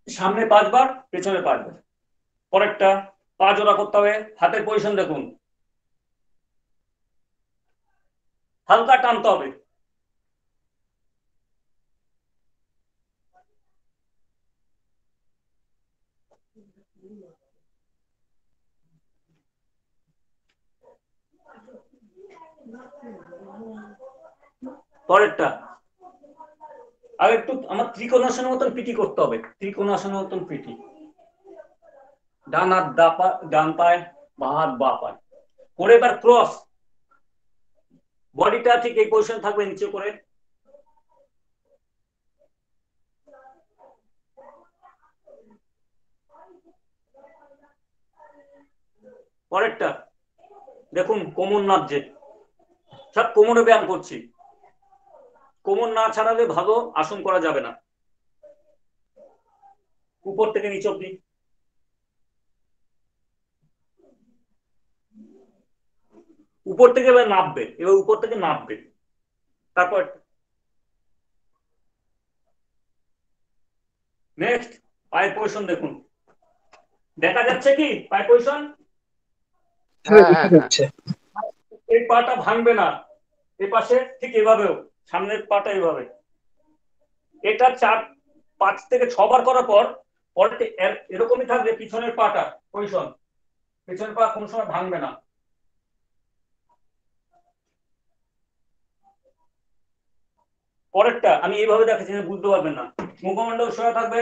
সামনে 5 বার, পেছনে 5 বার। পরেরটা পা জোড়া করতে হবে, হাতের পজিশন দেখুন, হালকা টানতে হবে। পরেরটা আর একটু আমার ত্রিকোণাসনের মতন পিটি করতে হবে, ত্রিকোণাসনের মতন পিটি। ডান হাত ডান পায়, বা হাত বা পায় করে, এবার ক্রস। বডিটা ঠিক এই পজিশন থাকবে, নিচে করে। পরেরটা দেখুন, কোমর নাড়ছে, সব কোমরে ব্যায়াম করছি। কোমর না ছাড়ালে ভালো আসন করা যাবে না। উপর থেকে নিচে অব্দি, উপর থেকে এবার নামবে, এবার উপর থেকে নামবে। তারপর নেক্সট পায়ের পজিশন দেখুন, দেখা যাচ্ছে কি পায়ের পজিশন? হ্যাঁ দেখা যাচ্ছে। এই পাটা ভাঙবে না, এই পাশে ঠিক এভাবেও, সামনের পাটা এভাবে। এটা 4-5 থেকে 6 বার করার পর পরে এরকমই থাকবে পিছনের পাটা পজিশন, পিছনের পা কোনো সময় ভাঙবে না। পরেরটা আমি এইভাবে দেখাচ্ছি, বুঝতে পারবেন না। মুখমণ্ডল সোজা থাকবে,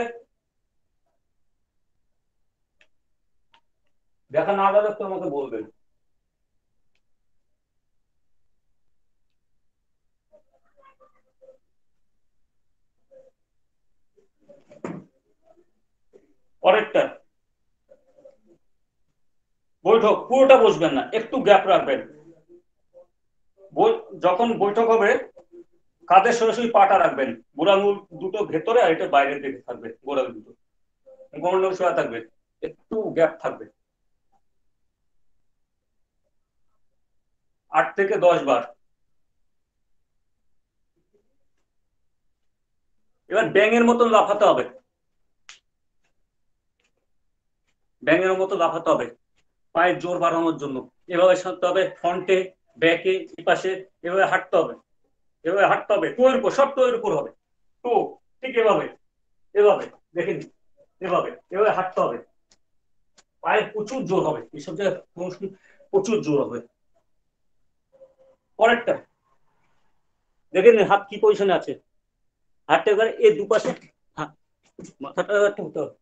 দেখা না গেলে তো আমাকে বলবেন। পরেরটা বৈঠক, পুরোটা বসবেন না, একটু গ্যাপ রাখবেন। যখন বৈঠক হবে কাঁধের সরাসরি পাটা রাখবেন, গোড় আঙুল দুটো ভেতরে আর এটা বাইরের দিকে থাকবে, গোড় আঙুল দুটো। মুখমণ্ডল সোজা থাকবে, একটু গ্যাপ থাকবে। 8 থেকে 10 বার। এবার ব্যাঙের মতন লাফাতে হবে, ব্যাঙের মতো লাফাতে হবে পায়ের জোর বাড়ানোর জন্য। এভাবে সারতে হবে, ফ্রন্টে ব্যাকে পাশে, এভাবে হাঁটতে হবে, এভাবে হাঁটতে হবে, টোয়ের উপর, সব টোয়ের উপর হবে। তো ঠিক এভাবে, এভাবে দেখেন, এভাবে এভাবে হাঁটতে হবে। পায়ে প্রচুর জোর হবে, এসব জায়গায় প্রচুর জোর হবে। পরেরটা দেখেন হাত কি পজিশনে আছে, হাতটা এবারে এই দুপাশে, মাথাটা হতে হবে।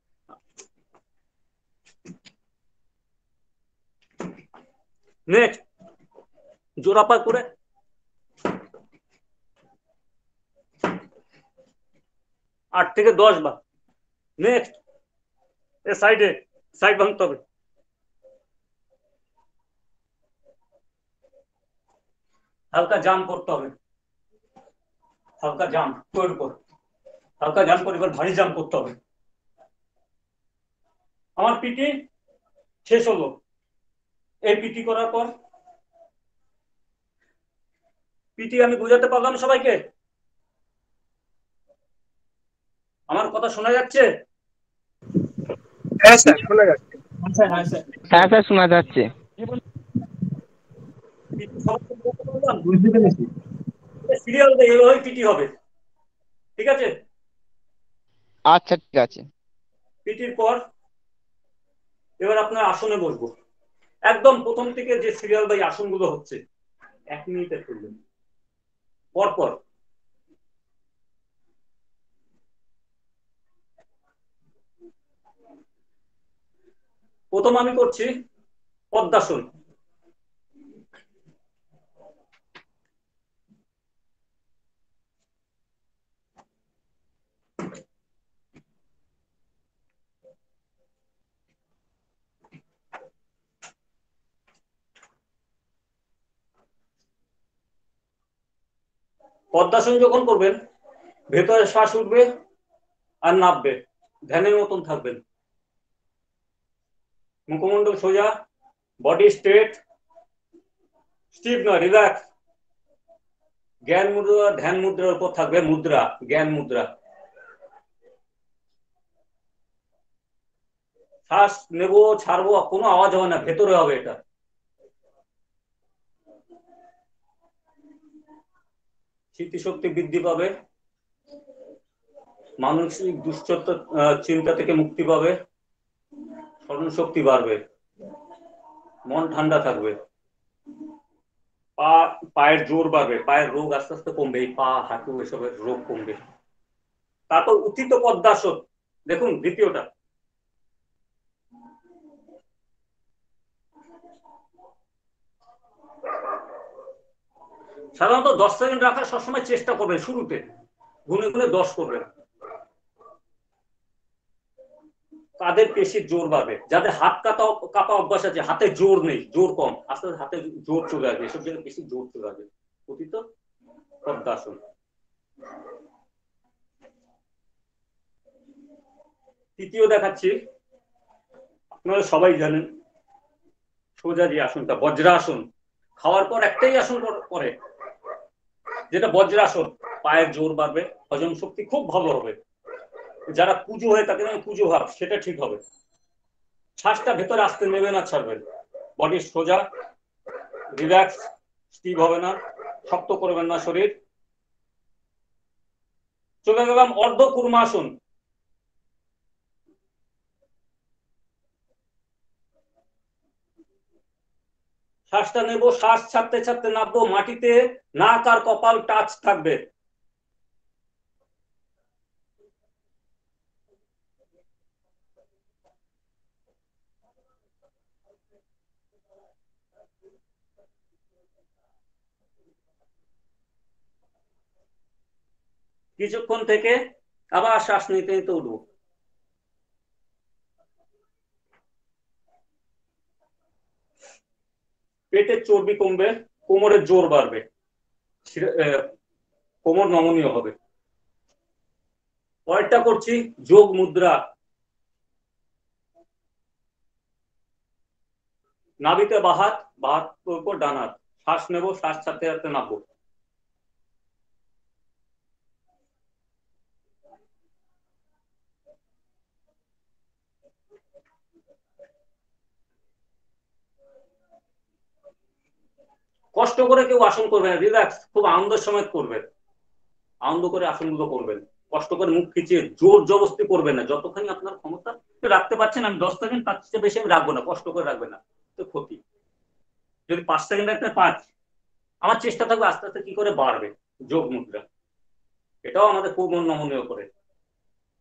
নেক্সট জোড়াপা করে 8 থেকে 10 বার। নেক্সট এ সাইডে, সাইড ভাঙতে হবে। হালকা জাম্প করতে হবে, হালকা জাম্প তোর উপর, হালকা জাম্প করে এবার ভারী জাম্প করতে হবে। আমার পিটি শেষ হলো। এই পিটি করার পর, পিটি আমি বোঝাতে পারলাম সবাইকে? আমার কথা শোনা যাচ্ছে? হ্যাঁ স্যার শোনা যাচ্ছে। হ্যাঁ স্যার শোনা যাচ্ছে। বুঝতে পেরেছি। সিরিয়াল এইভাবে পিটি হবে, ঠিক আছে? আচ্ছা ঠিক আছে। পিটির পর এবার আপনার আসনে বসবো। একদম প্রথম থেকে যে সিরিয়াল বাই আসনগুলো হচ্ছে 1 মিনিটে করবেন পর পর। প্রথম আমি করছি পদ্মাসন। পদ্মাসন যখন করবেন ভেতরে শ্বাস উঠবে আর নামবে, ধ্যানের মতন থাকবেন। মুখমণ্ডল সোজা, বডি স্ট্রেট, স্টিফ নয়, রিল্যাক্স। জ্ঞান মুদ্রা ধ্যান মুদ্রার উপর থাকবে, মুদ্রা জ্ঞান মুদ্রা। শ্বাস নেব ছাড়বো কোনো আওয়াজ হবে না, ভেতরে হবে এটা। স্মৃতিশক্তি বৃদ্ধি পাবে, মানসিক চিন্তা থেকে মুক্তি পাবে, স্মরণ শক্তি বাড়বে, মন ঠান্ডা থাকবে, পায়ের জোর বাড়বে, পায়ের রোগ আস্তে আস্তে কমবে, এই পা হাঁটু এসবের রোগ কমবে। তারপর উত্থিত পদ্মাসন দেখুন, দ্বিতীয়টা। সাধারণত 10 সেকেন্ড রাখার সবসময় চেষ্টা করবেন, শুরুতে গুনে গুনে 10 করবেন। কাদের পেশির জোর বাড়বে, যাদের হাত কাঁপা অভ্যাস আছে, হাতে জোর নেই, জোর কম, আস্তে আস্তে হাতে জোর চলে আসবে, এসব জায়গায় বেশি জোর চলে আসবে। পতিত পদ্মাসন। তৃতীয় দেখাচ্ছি, আপনারা সবাই জানেন সোজা যে আসনটা বজ্রাসন। খাওয়ার পর একটাই আসন করে, যেটা বজ্রাসন। পায়ের জোর বাড়বে, হজম শক্তি খুব ভালো হবে। যারা পুজো হয় তাকে পুজো ভাব, সেটা ঠিক হবে। শ্বাসটা ভেতরে আসতে নেবেন আর ছাড়বেন। বডি সোজা, রিল্যাক্স, স্টিভ হবে না, শক্ত করবেন না শরীর। চলে গেলাম অর্ধ কুর্মাসন। শ্বাসটা নেব, শ্বাস ছাড়তে ছাড়তে নামবো, মাটিতে নাক আর কপাল টাচ থাকবে। কিছুক্ষণ থেকে আবার শ্বাস নিতে নিতে উঠবো। পেটের চর্বি কমবে, কোমরের জোর বাড়বে, কোমর নমনীয় হবে। পরেরটা করছি যোগ মুদ্রা। নাভিতে বাহাত, বাহাত উপর ডান হাত। শ্বাস নেব, শ্বাস ছাড়তে ছাড়তে নামবো। কষ্ট করে কেউ আসন করবেন, রিল্যাক্স, খুব আনন্দের সময় করবেন। আনন্দ করে আসনগুলো করবেন, কষ্ট করে মুখ খিচিয়ে জোর জবস্তি করবেন না। যতখানি আপনার ক্ষমতা রাখতে পারছেন, আমি 10 সেকেন্ড, তার চেয়ে বেশি আমি রাখবো না, কষ্ট করে রাখবেন না, তো ক্ষতি। যদি 5 সেকেন্ড রাখতে 5, আমার চেষ্টা থাকবে আস্তে আস্তে কি করে বাড়বে। যোগ মুদ্রা, এটাও আমাদের কোমর নমনীয় করে,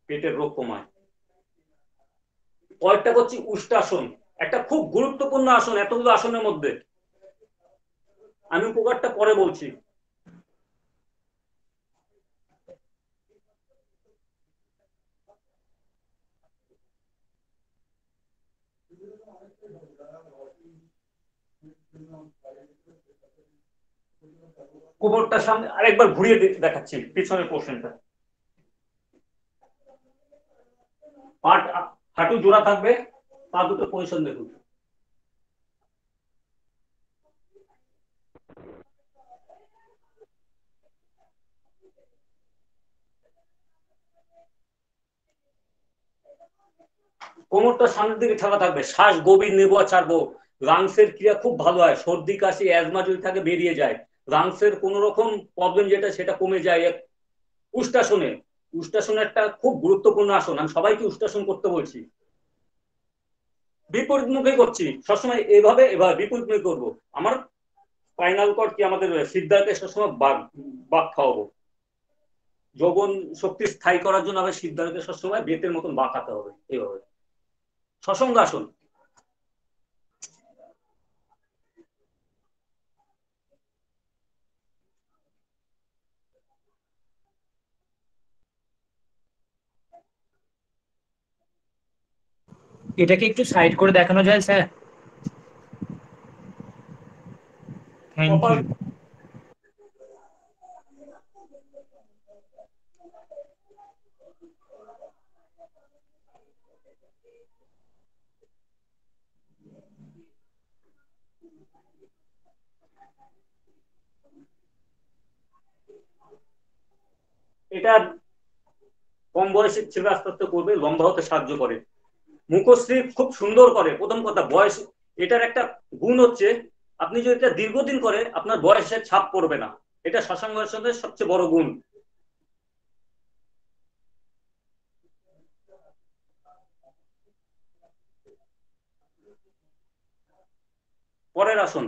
পেটের রোগ কমায়। কয়েকটা করছি উষ্টাসন, একটা খুব গুরুত্বপূর্ণ আসন এতগুলো আসনের মধ্যে। আমি উপকারটা পরে বলছি। কোমরটা সামনে আরেকবার ঘুরিয়ে দেখাচ্ছি, পিছনের পোর্শনটা। হাঁটু জোড়া থাকবে, পা দুটো পজিশন দেখুন। কোমরটা সামনের দিকে ঠেলা থাকবে, শ্বাস গভীর নেবো আর ছাড়বো। লাংসের ক্রিয়া খুব ভালো হয়, সর্দি কাশি অ্যাজমা যদি থাকে বেরিয়ে যায়। লাংসের কোন রকম প্রবলেম যেটা সেটা কমে যায় উষ্টাসনে। উষ্টাসন একটা খুব গুরুত্বপূর্ণ আসন, আমি সবাইকে উষ্টাসন করতে বলছি। বিপরীত মুখে করছি সবসময়, এভাবে এভাবে বিপরীত মুখে করবো। আমার স্পাইনাল কর্ড কি আমাদের সিদ্ধাকে সবসময় বাক খাওয়াবো। যৌবন শক্তি স্থায়ী করার জন্য আমাদের সিদ্ধাকে সবসময় বেতের মতন বাঁকাতে হবে, এইভাবে। শশঙ্গাসন। এটাকে একটু সাইড করে দেখানো যায় স্যার? থ্যাংক কপাল, ইউ। এটা কম বয়সের ছেলে আস্তে আস্তে করবে, লম্বা হতে সাহায্য করে। মুখশ্রী খুব সুন্দর করে। প্রথম কথা, বয়স, এটার একটা গুণ হচ্ছে, আপনি যদি এটা দীর্ঘদিন করে আপনার বয়সের ছাপ পড়বে না। এটা শশাঙ্গাসনের সবচেয়ে বড় গুণ। পরের আসন,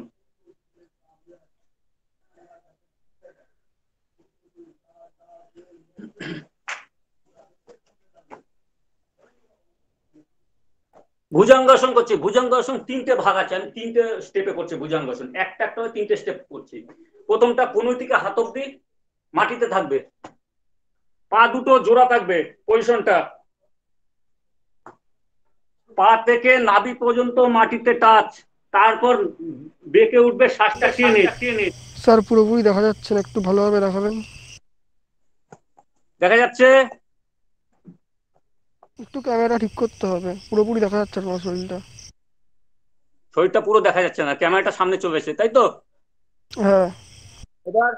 ভুজঙ্গাসন করছি। ভুজঙ্গাসন তিনটে ভাগ আছে, আমি তিনটে স্টেপে করছি ভুজঙ্গাসন, একটা একটা তিনটে স্টেপ করছি। প্রথমটা কোন থেকে হাত অব্দি মাটিতে থাকবে, পা দুটো জোড়া থাকবে, পজিশনটা পা থেকে নাভি পর্যন্ত মাটিতে টাচ, তারপর বেঁকে উঠবে, শ্বাসটা টেনে। স্যার পুরোপুরি দেখা যাচ্ছে না, একটু ভালোভাবে দেখাবেন। দেখা যাচ্ছে? একটু ক্যামেরা ঠিক করতে হবে, পুরোপুরি দেখা যাচ্ছে না তোমার শরীরটা। শরীরটা পুরো দেখা যাচ্ছে না, ক্যামেরাটা সামনে চলে এসেছে, তাই তো? হ্যাঁ এবার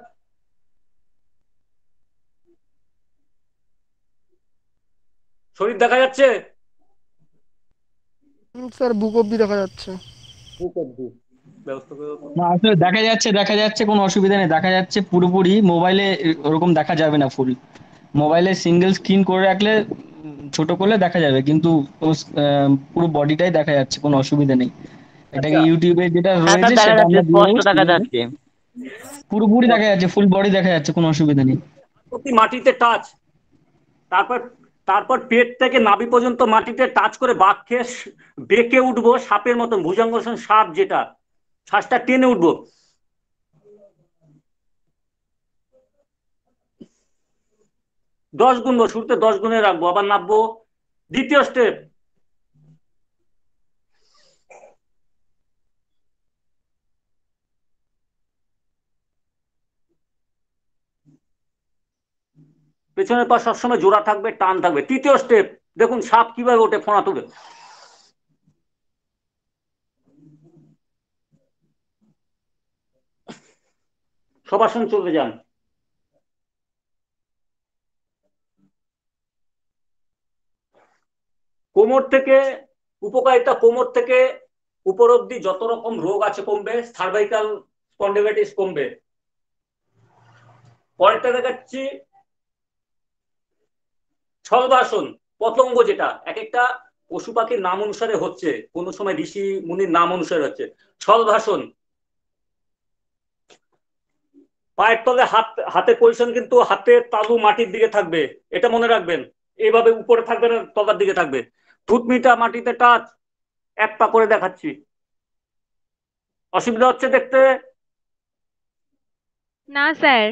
শরীর দেখা যাচ্ছে? স্যার বুক অব্দি দেখা যাচ্ছে। বুক অব্দি ব্যবস্থা করে দাও। না আসলে দেখা যাচ্ছে কোনো অসুবিধা নেই, দেখা যাচ্ছে পুরোপুরি। মোবাইলে ওরকম দেখা যাবে না ফুল, মোবাইলে সিঙ্গেল স্ক্রিন করে রাখলে ছোট করলে দেখা যাবে, কিন্তু পুরো বডিটাই দেখা যাচ্ছে, কোনো অসুবিধা নেই। এটাকে আচ্ছা, ইউটিউবে যেটা হ্যাঁ স্যার রয়েছে দেখা সেটা যাচ্ছে, আমরা দিয়ে স্পষ্ট দেবো দেখা সেটাতে যাচ্ছে। পুরোপুরি দেখা যাচ্ছে, ফুল বডি দেখা যাচ্ছে, কোনো অসুবিধা নেই। প্রতি মাটিতে টাচ, তারপর তারপর পেট থেকে নাভি পর্যন্ত মাটিতে টাচ করে বাঁকে বেঁকে উঠবো সাপের মতন, ভুজঙ্গাসন সাপ যেটা, শ্বাসটা টেনে উঠবো। 10 গুনবো, শুরুতে 10 গুনে রাখবো, আবার নামবো। দ্বিতীয় স্টেপ, পেছনের পা সবসময় জোড়া থাকবে, টান থাকবে। তৃতীয় স্টেপ, দেখুন সাপ কিভাবে ওঠে ফোনা তুলে। শবাসন চলে যান। কোমর থেকে উপকারিতা, কোমর থেকে উপর অব্দি যত রকম রোগ আছে কমবে, সার্ভাইকাল স্পন্ডিলাইটিস কমবে। পরেরটা দেখাচ্ছি ছলবাসন। পতঙ্গ যেটা এক একটা পশু পাখির নাম অনুসারে হচ্ছে, কোন সময় ঋষি মুনির নাম অনুসারে হচ্ছে। ছলভাসন, পায়ের তলে হাত, হাতের পজিশন কিন্তু হাতের তালু মাটির দিকে থাকবে, এটা মনে রাখবেন। এইভাবে উপরে থাকবে না, তলার দিকে থাকবে। থুতনিটা মাটিতে টাচ। এক পা করে দেখাচ্ছি, অসুবিধা হচ্ছে দেখতে? না স্যার।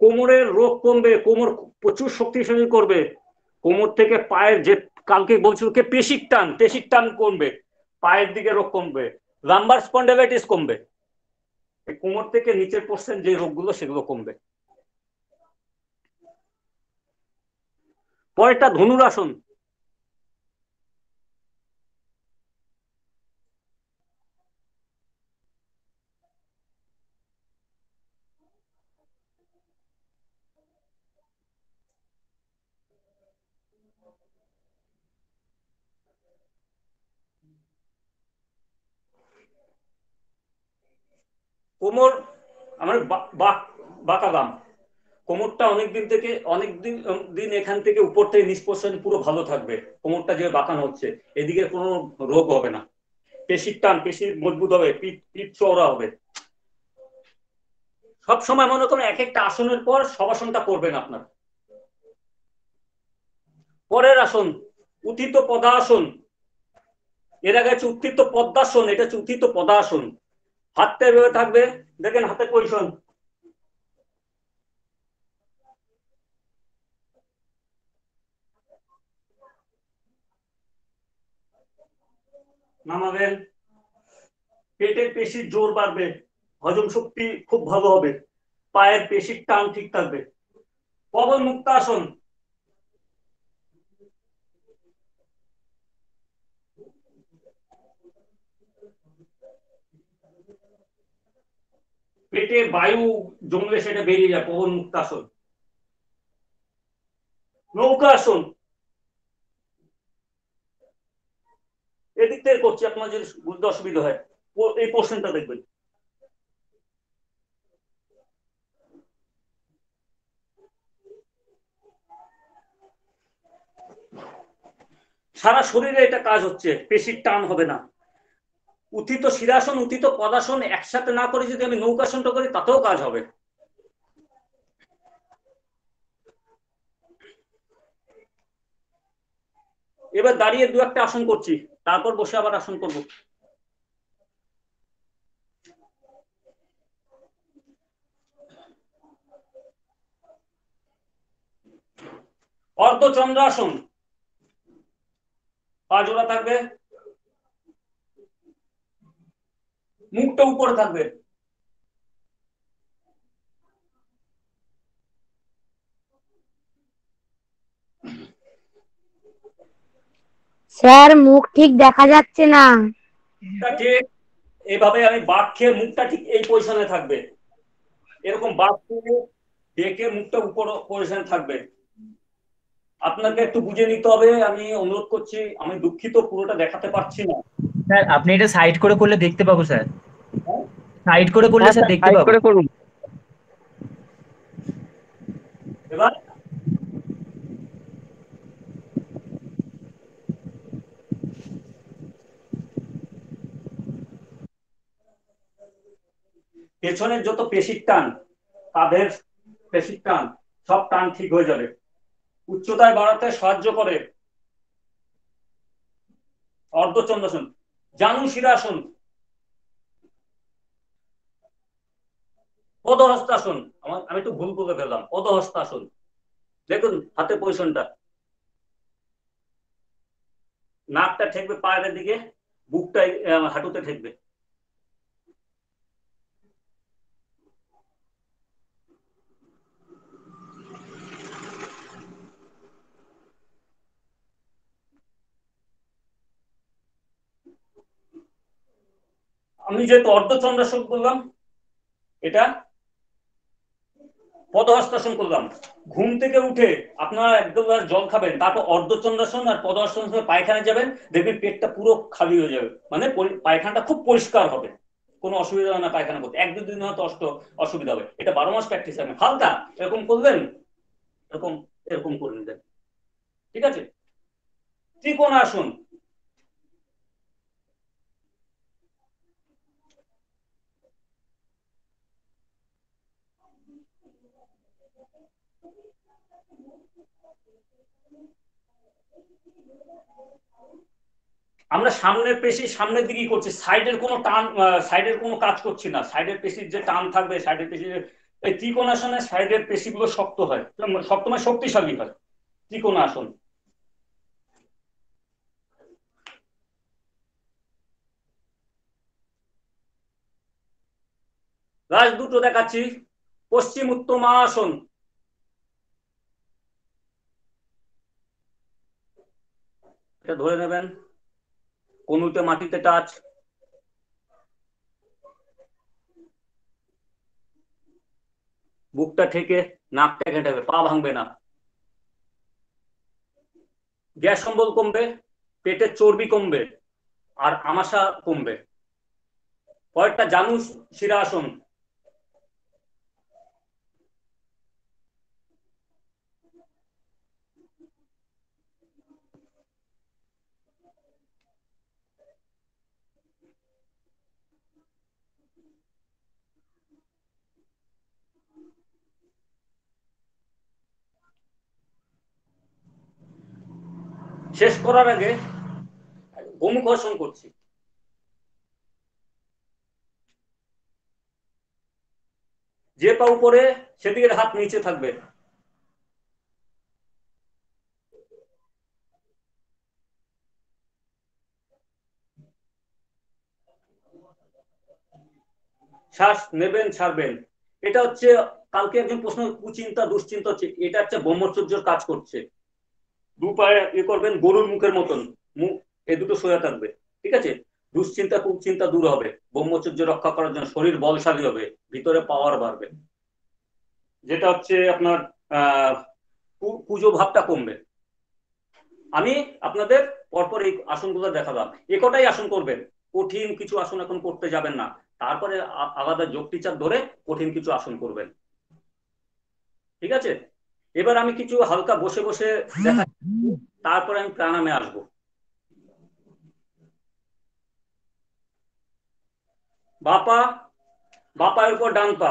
কোমরের রোগ কমবে, কোমর প্রচুর শক্তিশালী করবে। কোমর থেকে পায়ের যে, কালকে বলছিল কে, পেশির টান, পেশির টান কমবে, পায়ের দিকে রোগ কমবে, লাম্বার স্পন্ডাইলাইটিস কমবে। কোমর থেকে নিচের পোর্শন যে রোগগুলো সেগুলো কমবে। পরেরটা ধনুরাসন। কোমর আমার বাঁকা বাম, কোমরটা অনেকদিন থেকে অনেকদিন দিন এখান থেকে উপর থেকে নিচ পর্যন্ত পুরো ভালো থাকবে। কোমরটা যে বাঁকানো হচ্ছে, এদিকে কোনো রোগ হবে না। পেশির টান, পেশি মজবুত হবে, পিঠ পিঠ চওড়া হবে। সব সময় মনে করেন এক একটা আসনের পর শবাসনটা করবেন আপনার। পরের আসন উত্থিত পদাসন। এর আগে হচ্ছে উত্থিত পদ্মাসন, এটা হচ্ছে উত্থিত পদাসন। হাতটা এভাবে থাকবে, দেখেন হাতের পজিশন। নামাবেন, পেটের পেশির জোর বাড়বে, হজম শক্তি খুব ভালো হবে, পায়ের পেশির টান ঠিক থাকবে। পবন মুক্তাসন। পেটে বায়ু জমলে সেটা বেরিয়ে যায়, পবন মুক্তাসন। নৌকাসন, এদিক থেকে করছি, আপনার যদি বুঝতে অসুবিধা হয় এই পোর্শনটা দেখবেন। সারা শরীরে এটা কাজ হচ্ছে, পেশির টান হবে না। উত্থিত শিরাসন উত্থিত পদাসন একসাথে না করে যদি আমি নৌকাসনটা করি তাতেও কাজ হবে। এবার দাঁড়িয়ে দু একটা আসন করছি, তারপর বসে আবার আসন করব। অর্ধচন্দ্রাসন, পা জোড়া থাকবে, মুখটা উপরে থাকবে। স্যার মুখ ঠিক দেখা যাচ্ছে না। ঠিক এইভাবে আমি বাঁক খেয়ে মুখটা ঠিক এই পজিশনে থাকবে, এরকম বাঁক খেয়ে ডেকে মুখটা উপর পজিশনে থাকবে। আপনাকে একটু বুঝে নিতে হবে, আমি অনুরোধ করছি, আমি দুঃখিত পুরোটা দেখাতে পারছি না। স্যার আপনি এটা সাইড করে করলে দেখতে পাবো স্যার, সাইড করে করলে স্যার দেখতে পাবো। করুন। এবার পেছনের যত পেশির টান, কাঁধের পেশির টান, সব টান ঠিক হয়ে যাবে। উচ্চতায় বাড়াতে সাহায্য করে অর্ধচন্দ্রাসন। জানু শিরাসন, পদহস্তাসন, আমি একটু ভুল করে ফেললাম, পদহস্তাসন। দেখুন হাতে পজিশনটা, নাকটা ঠেকবে পায়ের দিকে, বুকটা হাঁটুতে ঠেকবে। আমি যেহেতু অর্ধচন্দ্রাসন করলাম, এটা পদহস্তাসন করলাম। ঘুম থেকে উঠে আপনারা একদম জল খাবেন, তারপর অর্ধচন্দ্রাসন আর পদহস্তাসন পায়খানা যাবেন, দেখবেন পেটটা পুরো খালি হয়ে যাবে, মানে পায়খানাটা খুব পরিষ্কার হবে, কোনো অসুবিধা হবে না পায়খানা করতে। এক দুদিন হয়তো অসুবিধা হবে, এটা 12 মাস প্র্যাকটিস হবে। হালকা এরকম করবেন, এরকম এরকম করে নিবেন, ঠিক আছে। ত্রিকোণাসন, আমরা সামনের পেশি সামনের দিকেই করছি, সাইডের কোনো টান, সাইডের কোনো কাজ করছি না। সাইডের পেশির যে টান থাকবে, সাইডের পেশির, এই ত্রিকোণাসনে সাইডের পেশিগুলো শক্ত হয়, সবসময় শক্তিশালী হয় ত্রিকোণাসন। লাস্ট দুটো দেখাচ্ছি, পশ্চিম উত্তমাসন। এটা ধরে নেবেন, কনুইতে মাটিতে টাচ, বুকটা ঠেকে, নাকটা কেটে, পা ভাঙবে না। গ্যাস অম্বল কমবে, পেটের চর্বি কমবে, আর আমাশা কমবে। পরেরটা জানু শিরাসন। শেষ করার আগে গোমুখাসন করছি। যে পা উপরে সেদিকের হাত নিচে থাকবে। শ্বাস নেবেন ছাড়বেন। এটা হচ্ছে, কালকে একজন প্রশ্ন, কুচিন্তা দুশ্চিন্তা হচ্ছে, এটা হচ্ছে ব্রহ্মচর্যের কাজ করছে। দু পায়ে করবেন গরুর মুখের মতন, মুখ এ দুটো সোজা থাকবে, ঠিক আছে। দুশ্চিন্তা কুচিন্তা দূর হবে, ব্রহ্মচর্য রক্ষা করার জন্য শরীর বলশালী হবে, ভিতরে পাওয়ার বাড়বে, যেটা হচ্ছে আপনার পুজো ভাবটা কমবে। আমি আপনাদের পরপর এই আসনগুলো দেখালাম, একটাই আসন করবেন, কঠিন কিছু আসন এখন করতে যাবেন না, তারপরে আলাদা যোগ টিচার ধরে কঠিন কিছু আসন করবেন, ঠিক আছে। এবার আমি কিছু হালকা বসে বসে দেখাচ্ছি, তারপরে আমি প্রাণায়ামে আসবো। বাঁ পা, বাঁ পায়ের উপর ডান পা।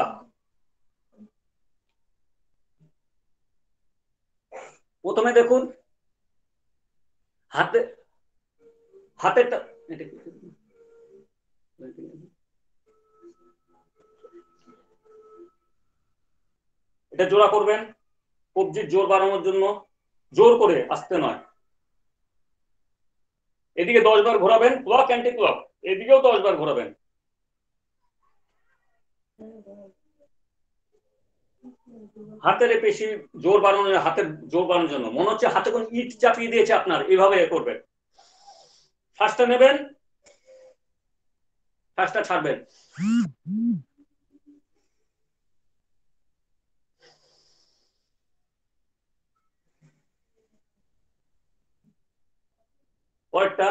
প্রথমে দেখুন হাতে, হাতের এটা জোড়া করবেন কবজির জোর বাড়ানোর জন্য, জোর করে, আসতে নয়। এদিকে 10 বার ঘোরাবেন, ক্লক অ্যান্টি ক্লক, এদিকেও 10 বার ঘোরাবেন। হাতের পেশি জোর বাড়ানোর, হাতের জোর বাড়ানোর জন্য মনে হচ্ছে হাতে কোন ইট চাপিয়ে দিয়েছে আপনার, এইভাবে করবেন। শ্বাসটা নেবেন, শ্বাসটা ছাড়বেন। পরেরটা,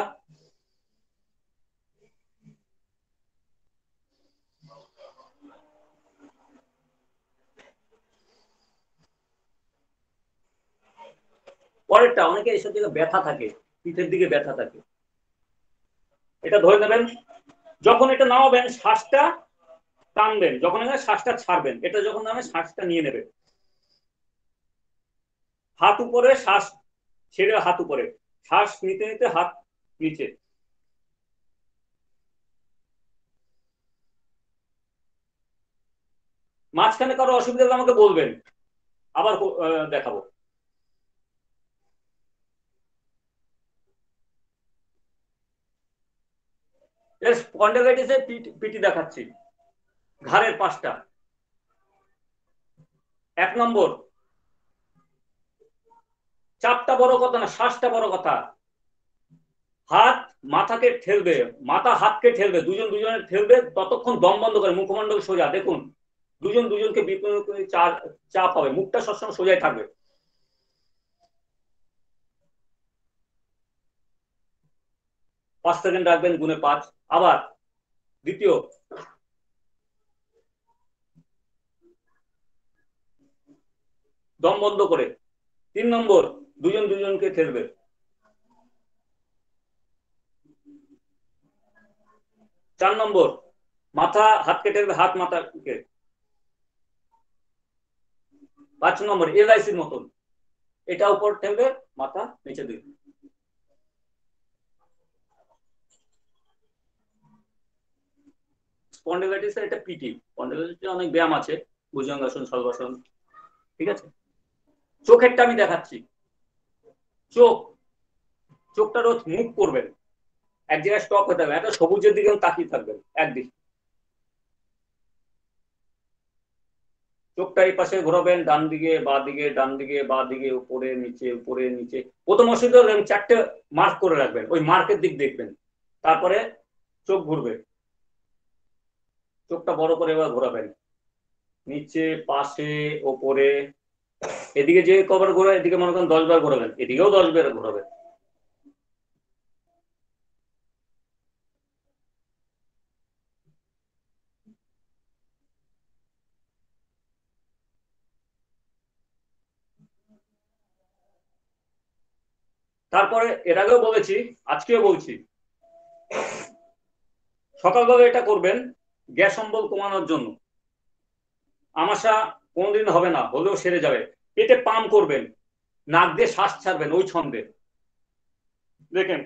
পরেরটা। অনেকে এইসব জায়গায় ব্যথা থাকে, পিঠের দিকে ব্যথা থাকে, এটা ধরে নেবেন। যখন এটা নামাবেন শ্বাসটা টানবেন, যখন শ্বাসটা ছাড়বেন, এটা যখন নামে শ্বাসটা নিয়ে নেবেন। হাত উপরে, শ্বাস ছেড়ে হাত উপরে, শ্বাস নিতে নিতে হাত নিচে। মাঝখানে কারো অসুবিধা হলে আমাকে বলবেন, আবার দেখাবো। স্পন্ডাইলাইটিসে পিটি দেখাচ্ছি, ঘাড়ের পাশটা। 1 নম্বর, চাপটা বড় কথা না, শ্বাসটা বড় কথা। হাত মাথাকে ঠেলবে, মাথা হাতকে ঠেলবে, দুজন দুজনের ঠেলবে, ততক্ষণ দম বন্ধ করে, মুখমণ্ডল সোজা। দেখুন দুজন দুজনকে চাপ হবে, মুখটা সবসময় সোজাই থাকবে। পাঁচ সেকেন্ড রাখবেন, গুণে 5। আবার দ্বিতীয়, দম বন্ধ করে। 3 নম্বর, দুজন দুজনকে ঠেলবে। 4 নম্বর, মাথা হাতকে ঠেলবে, হাত মাথাকে। 5 নম্বর, এলআইসির মতন, এটা উপর ঠেলবে, মাথা নিচে দিবে। স্পন্ডিলাইটিসের এটা পিটি। স্পন্ডিলাইটিসে অনেক ব্যায়াম আছে, ভুজঙ্গাসন, শলবাসন, ঠিক আছে। চোখেরটা আমি দেখাচ্ছি। চোখ, চোখটা রোজ মুভ করবেন, এক জায়গায় স্টপ হতে হবে, একটা সবুজের দিকে তাকিয়ে থাকবেন একদিকে। চোখটা এই পাশে ঘোরাবেন, ডান দিকে বাঁ দিকে, ডান দিকে বাঁ দিকে, উপরে নিচে, উপরে নিচে। প্রথম অসুবিধা হলে 4টে মার্ক করে রাখবেন, ওই মার্কের দিক দেখবেন, তারপরে চোখ ঘুরবে। চোখটা বড় করে এবার ঘোরাবেন, নিচে, পাশে, ওপরে। এদিকে যে কবার ঘোরা, এদিকে মনে করেন 10 বার ঘোরাবেন, এদিকেও 10 বার ঘোরাবেন। তারপরে এর আগেও বলেছি, আজকেও বলছি, সকালবেলা এটা করবেন গ্যাস অম্বল কমানোর জন্য। আমাশা কোনোদিন হবে না, হলেও সেরে যাবে। পেটে পাম করবেন, নাক দিয়ে শ্বাস ছাড়বেন ওই ছন্দে। দেখেন,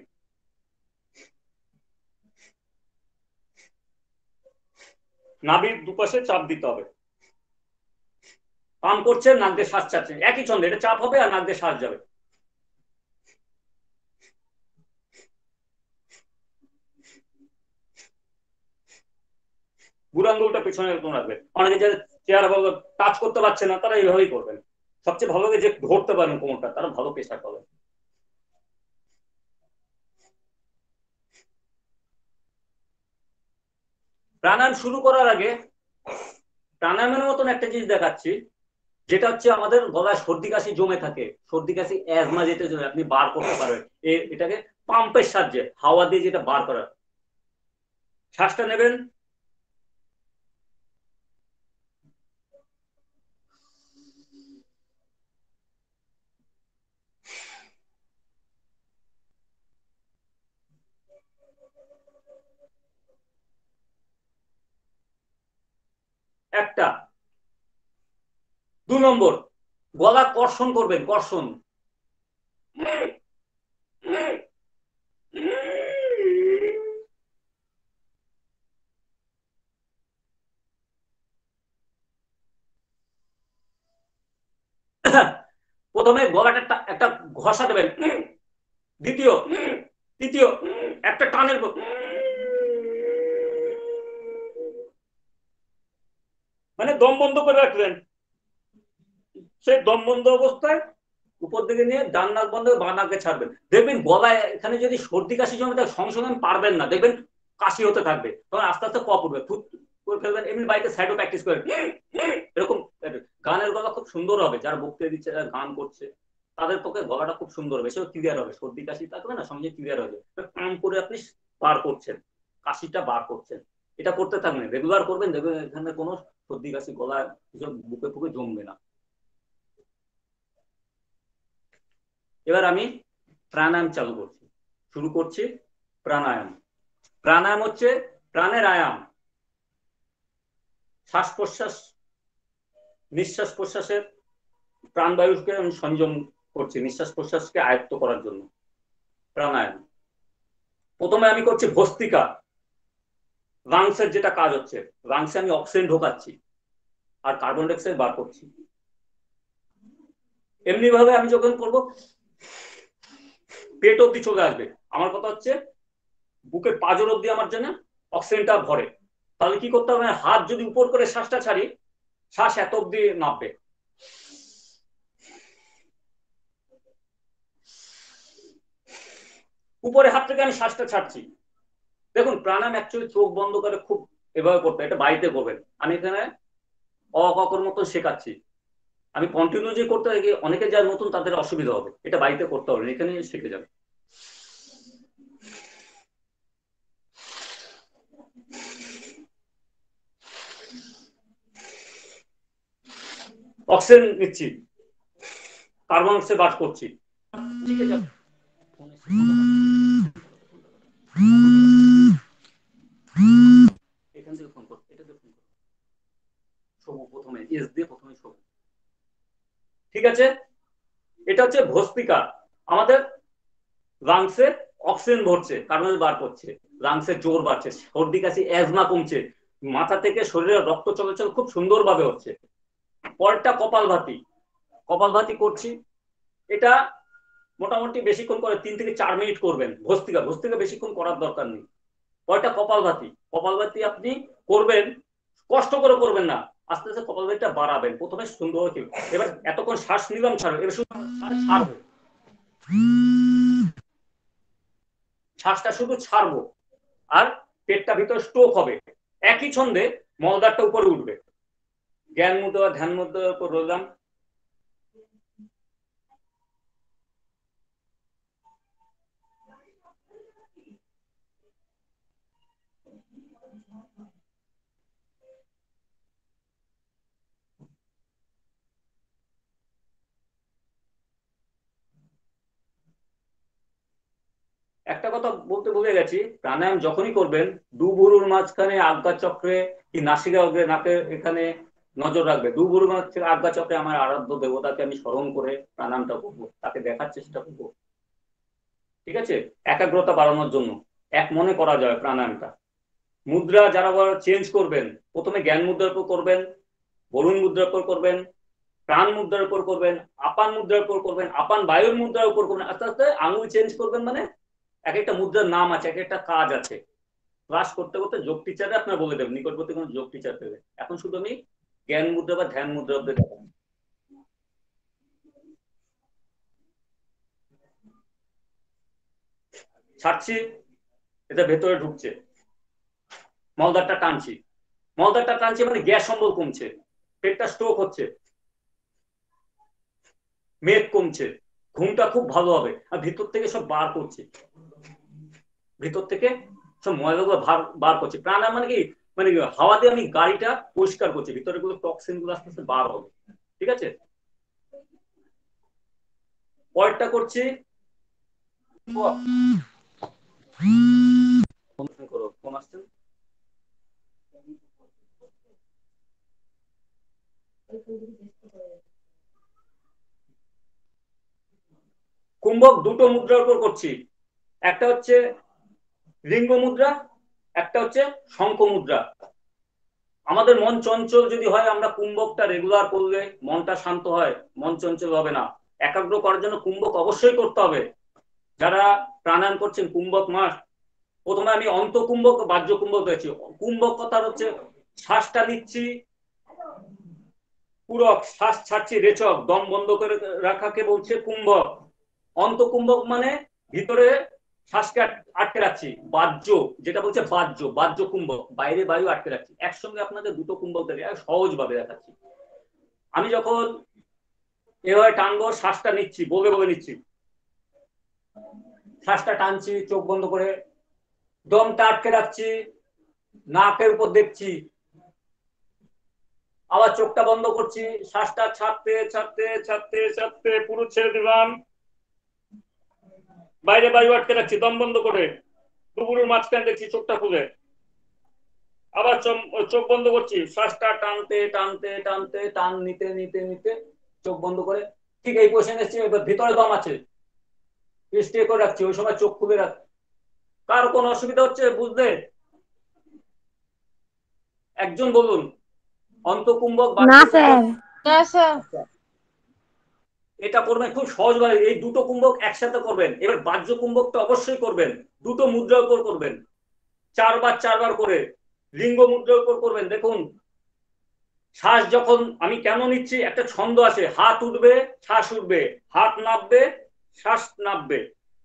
নাভির দুপাশে চাপ দিতে হবে। পাম করছেন, নাক দিয়ে শ্বাস ছাড়ছেন, একই ছন্দে, এটা চাপ হবে আর নাক দিয়ে শ্বাস যাবে। বুড়ো আঙ্গুলটা পেছনে এরকম রাখবেন। অনেকে যারা চেয়ার টাচ করতে পারছে না, তারা এইভাবেই করবেন। সবচেয়ে ভালো লাগে যে ধরতে পারেন কোমরটা, তারা ভালো প্রেশার পাবেন। প্রাণায়াম শুরু করার আগে প্রাণায়ামের মতন একটা জিনিস দেখাচ্ছি, যেটা হচ্ছে আমাদের গলায় সর্দি কাশি জমে থাকে, সর্দি কাশি, অ্যাজমা যেটা আপনি বার করতে পারবেন, এটাকে পাম্পের সাহায্যে হাওয়া দিয়ে যেটা বার করা। শ্বাসটা নেবেন, একটা। 2 নম্বর, গলা কর্ষণ করবেন, কর্ষণ। প্রথমে গলাটা একটা ঘষা দেবেন, দ্বিতীয়, তৃতীয় একটা টানের, মানে দম বন্ধ করে রাখবেন। সেই দম বন্ধ অবস্থায় উপর দিকে নিয়ে ডান নাক বন্ধ করে বাঁ নাকে ছাড়বেন। দেখবেন গলায় এখানে যদি সর্দি কাশি জমে থাকে সঙ্গে সঙ্গে পারবেন না, দেখবেন কাশি হতে থাকবে, তখন আস্তে আস্তে কফ উঠবে, থুত করে ফেলবেন। এমনি বাড়িতে সাইডও প্র্যাকটিস করেন এরকম। গানের গলা খুব সুন্দর হবে, যারা বক্তৃতা দিচ্ছে, যারা গান করছে তাদের পক্ষে গলাটা খুব সুন্দর হবে, সেও ক্লিয়ার হবে। সর্দি কাশি থাকবে না, সঙ্গে ক্লিয়ার হবে। কাম করে আপনি বার করছেন, কাশিটা বার করছেন, এটা করতে থাকবেন, রেগুলার করবেন, দেখবেন এখানে কোনো সর্দি কাশি গলা বুকে ফুকে জমবে না। এবার আমি প্রাণায়াম চালু করছি, শুরু করছি প্রাণায়াম। প্রাণায়াম হচ্ছে প্রাণের আয়াম, শ্বাস প্রশ্বাস, নিঃশ্বাস প্রশ্বাসের প্রাণবায়ুকে আমি সংযম করছি, নিঃশ্বাস প্রশ্বাসকে আয়ত্ত করার জন্য প্রাণায়াম। প্রথমে আমি করছি ভস্ত্রিকা, লাংসের যেটা কাজ হচ্ছে, লাংসে আমি অক্সিজেন ঢোকাচ্ছি আর কার্বন ডাইঅক্সাইড বার করছি। এমনি ভাবে আমি যখন করব পেট অব্দি চলে আসবে। আমার কথা হচ্ছে বুকের পাঁজর অব্দি আমার জন্য অক্সিজেনটা ভরে। তাহলে কি করতে হবে, হাত যদি উপর করে শ্বাসটা ছাড়ি, শ্বাস এত অব্দি নামবে। উপরে হাত থেকে আমি শ্বাসটা ছাড়ছি। দেখুন প্রাণায়াম অ্যাকচুয়ালি চোখ বন্ধ করে খুব এভাবে করতে, এটা বাড়িতে করবেন। আমি এখানে অকর মতো শেখাচ্ছি, আমি কন্টিনিউ যে করতে থাকি, অনেকে যারা নতুন তাদের অসুবিধা হবে, এটা বাড়িতে করতে হবে, এখানে শিখে যাবে। অক্সিজেন নিচ্ছি, কার্বন ডাইঅক্সাইড বার করছি, শিখে যাবে। এখান থেকে ফোন করো, এটা দিয়ে ফোন করো, শোবো প্রথমে, এস দিয়ে প্রথমে শোবো, ঠিক আছে? এটা হচ্ছে ভস্ত্রিকা। আমাদের লাংসে অক্সিজেন ভরছে, কার্বন বার করছে, লাংসে জোর বাড়ছে, সর্দি কাশি অ্যাজমা কমছে, মাথা থেকে শরীরের রক্ত চলাচল খুব সুন্দরভাবে হচ্ছে। পরেরটা কপালভাতি, কপালভাতি করছি। এটা মোটামুটি বেশিক্ষণ করে 3 থেকে 4 মিনিট করবেন। ভস্ত্রিকা, ভস্ত্রিকা বেশিক্ষণ করার দরকার নেই। পরেরটা কপালভাতি, কপালভাতি আপনি করবেন, কষ্ট করে করবেন না, আস্তে আস্তে কপালভাতিটা বাড়াবেন। প্রথমে সুন্দর, এবার এতক্ষণ শ্বাস নিলাম, ছাড়ো, এবার শুধু ছাড়বো, শ্বাসটা শুধু ছাড়বো, আর পেটটা ভিতরে স্ট্রোক হবে। একই ছন্দে মলদারটা উপরে উঠবে। জ্ঞান মুদ্রা, ধ্যান মুদ্রার উপর রইলাম। একটা কথা বলতে ভুলে গেছি, প্রাণায়াম যখনই করবেন দুভুরুর মাঝখানে আজ্ঞা চক্রে কি নাসিকা অগ্রে নাকের এখানে নজর রাখবে। দুভুরুর মাঝখানে আজ্ঞা চক্রে আমার আরাধ্য দেবতাকে আমি স্মরণ করে প্রাণায়ামটা করবো, তাকে দেখার চেষ্টা করবো, ঠিক আছে? একাগ্রতা বাড়ানোর জন্য এক মনে করা যায় প্রাণায়ামটা। মুদ্রা যারা চেঞ্জ করবেন, প্রথমে জ্ঞান মুদ্রার উপর করবেন, বরুণ মুদ্রার উপর করবেন, প্রাণ মুদ্রার উপর করবেন, আপান মুদ্রার উপর করবেন, আপান বায়ুর মুদ্রার উপর করবেন। আস্তে আস্তে আঙুল চেঞ্জ করবেন, মানে এক একটা মুদ্রার নাম আছে, এক একটা কাজ আছে। ক্লাস করতে করতে যোগ টিচারে আপনার বলে দেবেন, নিকটবর্তী কোনো যোগ টিচার পেলে। এখন শুধু আমি জ্ঞান মুদ্রা বা ধ্যান মুদ্রা অব্দি দেখাবো। ছাড়ছি, এটা ভেতরে ঢুকছে, মলদারটা টানছি, মলদারটা টানছি মানে গ্যাস অম্বল কমছে, পেটটা স্ট্রোক হচ্ছে, মেদ কমছে, ঘুমটা খুব ভালো হবে। আর ভিতর থেকে সব বার করছি, ভিতর থেকে সব ময়লাগুলো বার করছি। প্রাণায়াম মানে কি, মানে হাওয়া দিয়ে আমি গাড়িটা পরিষ্কার করছি, ভিতরে গুলো টক্সিন গুলো আস্তে আস্তে বার হবে, ঠিক আছে? পরেরটা করছি ফোন আসছেন, কুম্ভক দুটো মুদ্রার উপর করছি, একটা হচ্ছে লিঙ্গ মুদ্রা, একটা হচ্ছে শঙ্খ মুদ্রা। আমাদের মন চঞ্চল যদি হয়, আমরা কুম্ভকটা রেগুলার করলে মনটা শান্ত হয়, মন চঞ্চল হবে না। একাগ্র করার জন্য কুম্ভক অবশ্যই করতে হবে। যারা প্রাণায়াম করছেন কুম্ভক মাস, প্রথমে আমি অন্ত কুম্ভক বাহ্য কুম্ভক দেখছি। কুম্ভক কথার হচ্ছে শ্বাসটা নিচ্ছি পূরক, শ্বাস ছাড়ছি রেচক, দম বন্ধ করে রাখাকে বলছে কুম্ভক। অন্ত কুম্ভক মানে ভিতরে শ্বাসকে আটকে রাখছি। বাহ্য যেটা বলছে বাহ্য কুম্ভক, বাইরে বায়ু আটকে রাখছি। একসঙ্গে আপনাদের দুটো কুম্ভক দেখে সহজ ভাবে দেখাচ্ছি। আমি যখন এভাবে টানবো, শ্বাসটা নিচ্ছি, বলে বলে নিচ্ছি, শ্বাসটা টানছি চোখ বন্ধ করে, দমটা আটকে রাখছি, নাকের উপর দেখছি, আবার চোখটা বন্ধ করছি, শ্বাসটা ছাড়তে ছাড়তে ছাড়তে ছাড়তে পুরো ছেড়ে দিলাম, বাইরে বায়ু আটকে রাখছি দম বন্ধ করে, দুপুরের মাঝখানে দেখছি চোখটা খুলে, আবার চোখ বন্ধ করছি, শ্বাসটা টানতে টানতে টানতে টান নিতে নিতে নিতে চোখ বন্ধ করে ঠিক এই পজিশনে এসেছি। এবার ভিতরে দম আছে, স্টে করে রাখছি, ওই সময় চোখ খুলে রাখছি। কার কোন অসুবিধা হচ্ছে বুঝতে? একজন বলুন। অন্তকুম্ভক না স্যার। না স্যার। এটা করবেন খুব সহজভাবে, এই দুটো কুম্ভক একসাথে করবেন। এবার বাহ্য কুম্ভকটা অবশ্যই করবেন, দুটো মুদ্রার উপর করবেন, চারবার করে লিঙ্গ মুদ্রার উপর করবেন। দেখুন শ্বাস যখন আমি কেন নিচ্ছি, একটা ছন্দ আছে, হাত উঠবে শ্বাস উঠবে, হাত নামবে শ্বাস নামবে,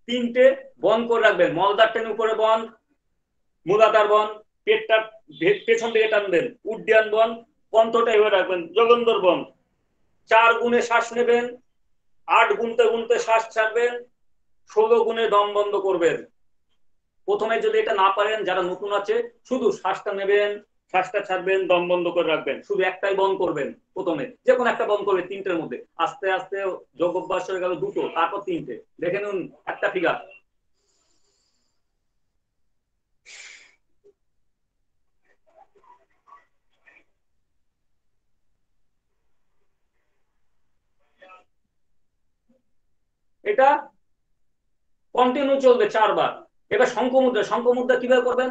তিনটে বন্ধ করে রাখবেন। মলদার টেনে উপরে বন্ধ, মূলাধার বন্ধ, পেটটা পেছন দিকে টানবেন, উড্ডয়ন বন্ধ, কণ্ঠটা এভাবে রাখবেন, জলন্ধর বন্ধ। 4 গুণে শ্বাস নেবেন, 8 গুনতে গুনতে শ্বাস ছাড়বেন, 16 গুণে দম বন্ধ করবেন। প্রথমে যদি এটা না পারেন, যারা নতুন আছে, শুধু শ্বাসটা নেবেন, শ্বাসটা ছাড়বেন, দম বন্ধ করে রাখবেন, শুধু একটাই বন্ধ করবেন। প্রথমে যে কোনো একটা বন্ধ করবেন, 3টের মধ্যে। আস্তে আস্তে যোগ অভ্যাস হয়ে গেল 2টো, তারপর 3টে। দেখে নিন একটা ফিগার। এটা কন্টিনিউ চলবে 4 বার। এবার শঙ্খ মুদ্রা। শঙ্খ মুদ্রা কিভাবে করবেন?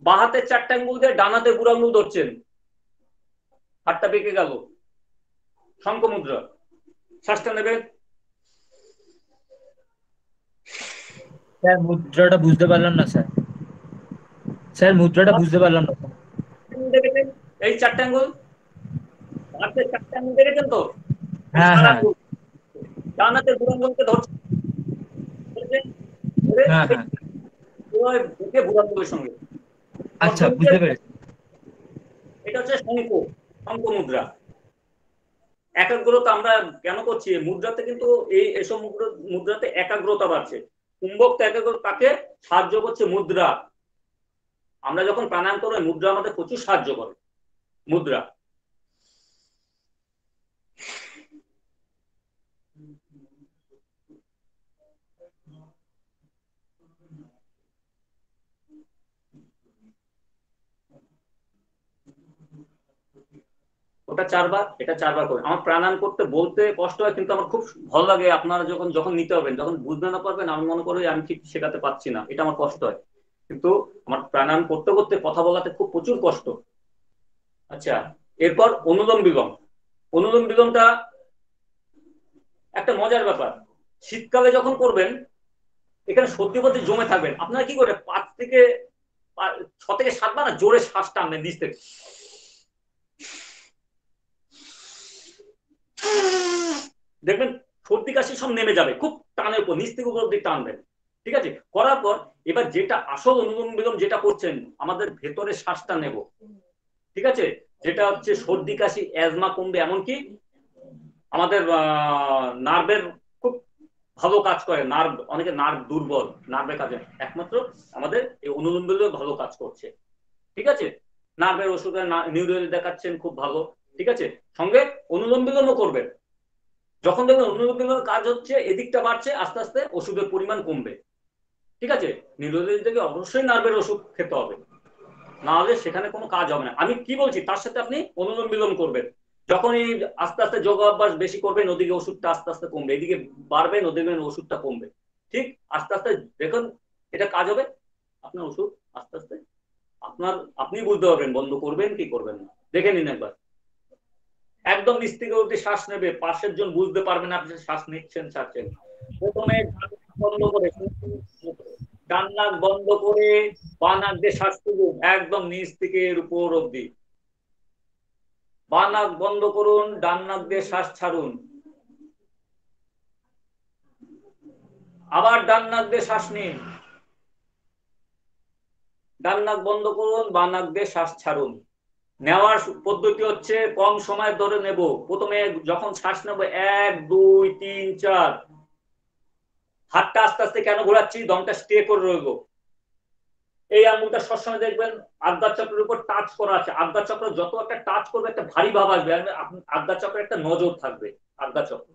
বাঁ হাতের 4টা আঙ্গুল দিয়ে ডান হাতের বুড়ো আঙ্গুল ধরছেন, হাতটা বেঁকে গেল, শঙ্খ মুদ্রা। শ্বাসটা নেবেন। স্যার মুদ্রাটা বুঝতে পারলাম না স্যার। স্যার মুদ্রাটা বুঝতে পারলাম না। দেখেছেন এই 4টা আঙ্গুল, হাতের 4টা আঙ্গুল দেখেছেন তো? হ্যাঁ হ্যাঁ ডান হাতের বুড়ো আঙ্গুলকে ধরছেন, হ্যাঁ হ্যাঁ। বুড়ো আঙ্গুলের সঙ্গে। আচ্ছা বুঝতে পেরেছি। এটা হচ্ছে শঙ্খ মুদ্রা। একাগ্রতা আমরা কেন করছি মুদ্রাতে, কিন্তু এইসব মুদ্রাতে একাগ্রতা বাড়ছে। কুম্ভক একাগ্রতাকে সাহায্য করছে মুদ্রা। আমরা যখন প্রাণায়াম করবো, মুদ্রা আমাদের প্রচুর সাহায্য করে। মুদ্রা ওটা 4 বার, এটা 4 বার করে। আমার প্রাণায়াম করতে বলতে কষ্ট হয়, কিন্তু আমার খুব ভালো লাগে। আপনারা যখন নিতে হবেন, যখন বুঝতে না পারবেন, আমি মনে করি আমি ঠিক শেখাতে পারছি না, এটা আমার কষ্ট হয়। কিন্তু আমার প্রাণায়াম করতে করতে কথা বলাতে খুব প্রচুর কষ্ট। আচ্ছা, এরপর অনুলোম বিলোম। অনুলোম বিলোমটা একটা মজার ব্যাপার। শীতকালে যখন করবেন, এখানে সর্দি পথে জমে থাকবেন, আপনারা কি করে 6 থেকে 7 বার না জোরে শ্বাস টানবেন নিচ থেকে, দেখবেন সর্দি কাশি সব নেমে যাবে। খুব টানের উপর, নিচ থেকে উপর অব্দি টানবেন। ঠিক আছে, করার পর এবার যেটা আসল অনুলোম বিলোম যেটা করছেন, আমাদের ভেতরে শ্বাসটা নেব। ঠিক আছে, যেটা হচ্ছে সর্দি কাশি অ্যাজমা কমবে, এমনকি আমাদের নার্ভের খুব ভালো কাজ করে। নার্ভ, অনেকে নার্ভ দুর্বল, নার্ভের কাজে একমাত্র আমাদের এই অনুলোম বিলোম ভালো কাজ করছে। ঠিক আছে, নার্ভের ওষুধে নিউরোলজি দেখাচ্ছেন, খুব ভালো। ঠিক আছে, সঙ্গে অনুলোম বিলোমও করবেন। যখন দেখবেন অনুলোম বিলোমের কাজ হচ্ছে, এদিকটা বাড়ছে, আস্তে আস্তে ওষুধের পরিমাণ কমবে। ঠিক আছে, নিউরোলজি থেকে অবশ্যই নার্ভের ওষুধ খেতে হবে, না হলে সেখানে কোনো কাজ হবে না। আমি কি বলছি তার সাথে আপনি অনুলোম বিলোম করবেন। যখনই আস্তে আস্তে যোগ অভ্যাস বেশি করবেন ওদিকে ওষুধটা আস্তে আস্তে কমবে, এদিকে বাড়বেন ওদিকে ওষুধটা কমবে। ঠিক আস্তে আস্তে দেখুন এটা কাজ হবে আপনার ওষুধ আস্তে আস্তে আপনি বুঝতে পারবেন বন্ধ করবেন কি করবেন না। দেখে নিন একবার, একদম নিচ থেকে উঠে শ্বাস নেবে, পাশের জন বুঝতে পারবেন আপনি শ্বাস নিচ্ছেন ছাড়ছেন। প্রথমে বন্ধ করে ডান নাক বন্ধ করে বাঁ নাক দিয়ে শ্বাস তুলুন একদম নিচ থেকে এর উপর অব্দি। বাঁ নাক বন্ধ করুন, ডান নাক দিয়ে শ্বাস ছাড়ুন, আবার ডান নাক দিয়ে শ্বাস নিন, ডান নাক বন্ধ করুন, বাঁ নাক দিয়ে শ্বাস ছাড়ুন। নেওয়ার পদ্ধতি হচ্ছে কম সময় ধরে নেব। প্রথমে যখন শ্বাস নেব 1 2 3 4, হাতটা আস্তে আস্তে কেন ঘোরাচ্ছি, দমটা স্টে করে রইব। এই আঙ্গুলটা সবসময় দেখবেন আজ্ঞা চক্রের উপর টাচ করা আছে। আজ্ঞা চক্র যত একটা টাচ করবে একটা ভারী ভাব আসবে, আজ্ঞা চক্রের একটা নজর থাকবে। আজ্ঞা চক্র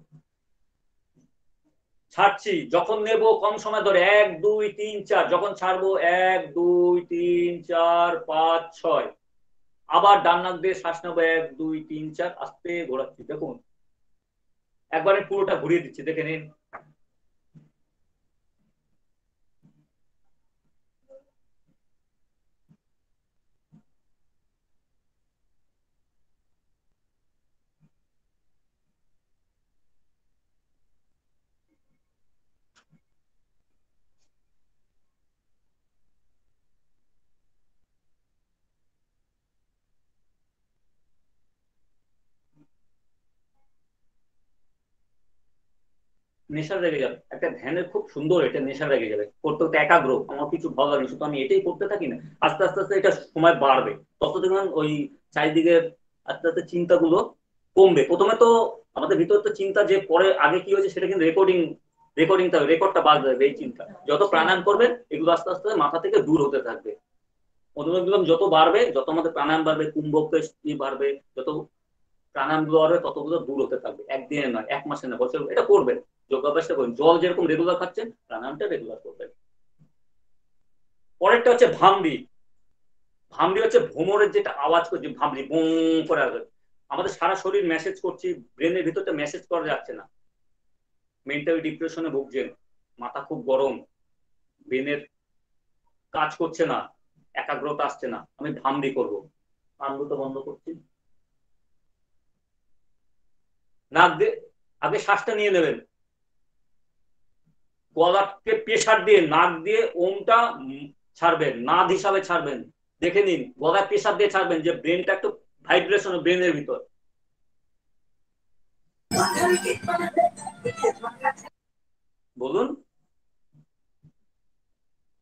ছাড়ছি, যখন নেব কম সময় ধরে 1 2 3 4, যখন ছাড়বো 1 2 3 4 5 6, আবার ডান নাক দিয়ে শ্বাস নেবো 1 2 3 4, আস্তে ঘোরাচ্ছি। দেখুন একবারে পুরোটা ঘুরিয়ে দিচ্ছি, দেখে নিন। নেশা লেগে যাবে, একটা ধ্যানের খুব সুন্দর এটা নেশা লেগে যাবে, করতে করতে একাগ্র, আমার কিছু ভালো লাগে শুধু আমি এটাই করতে থাকি না, আস্তে আস্তে আস্তে এটা সময় বাড়বে, তত দেখবেন ওই চারিদিকে আস্তে আস্তে চিন্তাগুলো কমবে। প্রথমে তো আমাদের ভিতরে তো চিন্তা যে পরে আগে কি হয়েছে সেটা কিন্তু রেকর্ডিংটা রেকর্ডটা বাজবে এই চিন্তা। যত প্রাণায়াম করবেন এগুলো আস্তে আস্তে মাথা থেকে দূর হতে থাকবে। অনুলোম বিলোম যত বাড়বে, যত আমাদের প্রাণায়াম বাড়বে, কুম্ভক বাড়বে, যত প্রাণায়াম গুলো বাড়বে ততগুলো দূর হতে থাকবে। একদিনে নয়, 1 মাসে না, বছর, এটা করবেন। যোগাভ্যাসটা করুন, জল যেরকম রেগুলার খাচ্ছেন প্রাণায়ামটা রেগুলার করবেন। পরেরটা হচ্ছে ভামরি। ভামরি হচ্ছে ভ্রমরের যেটা আওয়াজ করছে, ভামরি বং করে আসবে। আমাদের সারা শরীর মেসেজ করছি, ব্রেনের ভিতরটা মেসেজ করা যাচ্ছে না, মেন্টাল ডিপ্রেশনে ভুগছেন, মাথা খুব গরম, ব্রেনের কাজ করছে না, একাগ্রতা আসছে না, আমি ভামরি করব। কান দুটো বন্ধ করছি, নাক দিয়ে আগে শ্বাসটা নিয়ে নেবেন, গলাকে প্রেসার দিয়ে নাক দিয়ে ওমটা ছাড়বেন, নাদ হিসাবে ছাড়বেন। দেখে নিন গলায় প্রেসার দিয়ে ছাড়বেন, যে ব্রেনটা একটু ভাইব্রেশন ব্রেনের ভিতর। বলুন,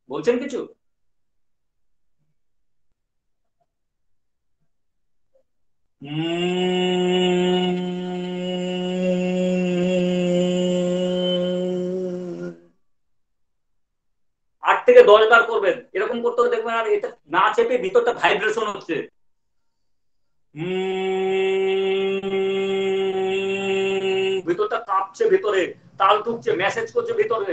বলছেন কিছু? আট থেকে 10 বার করবেন, এরকম করতে দেখবেন আর এটা না চেপে ভিতরটা ভাইব্রেশন হচ্ছে, ভিতরটা কাঁপছে, ভিতরে তাল ঢুকছে, মেসেজ করছে ভিতরে,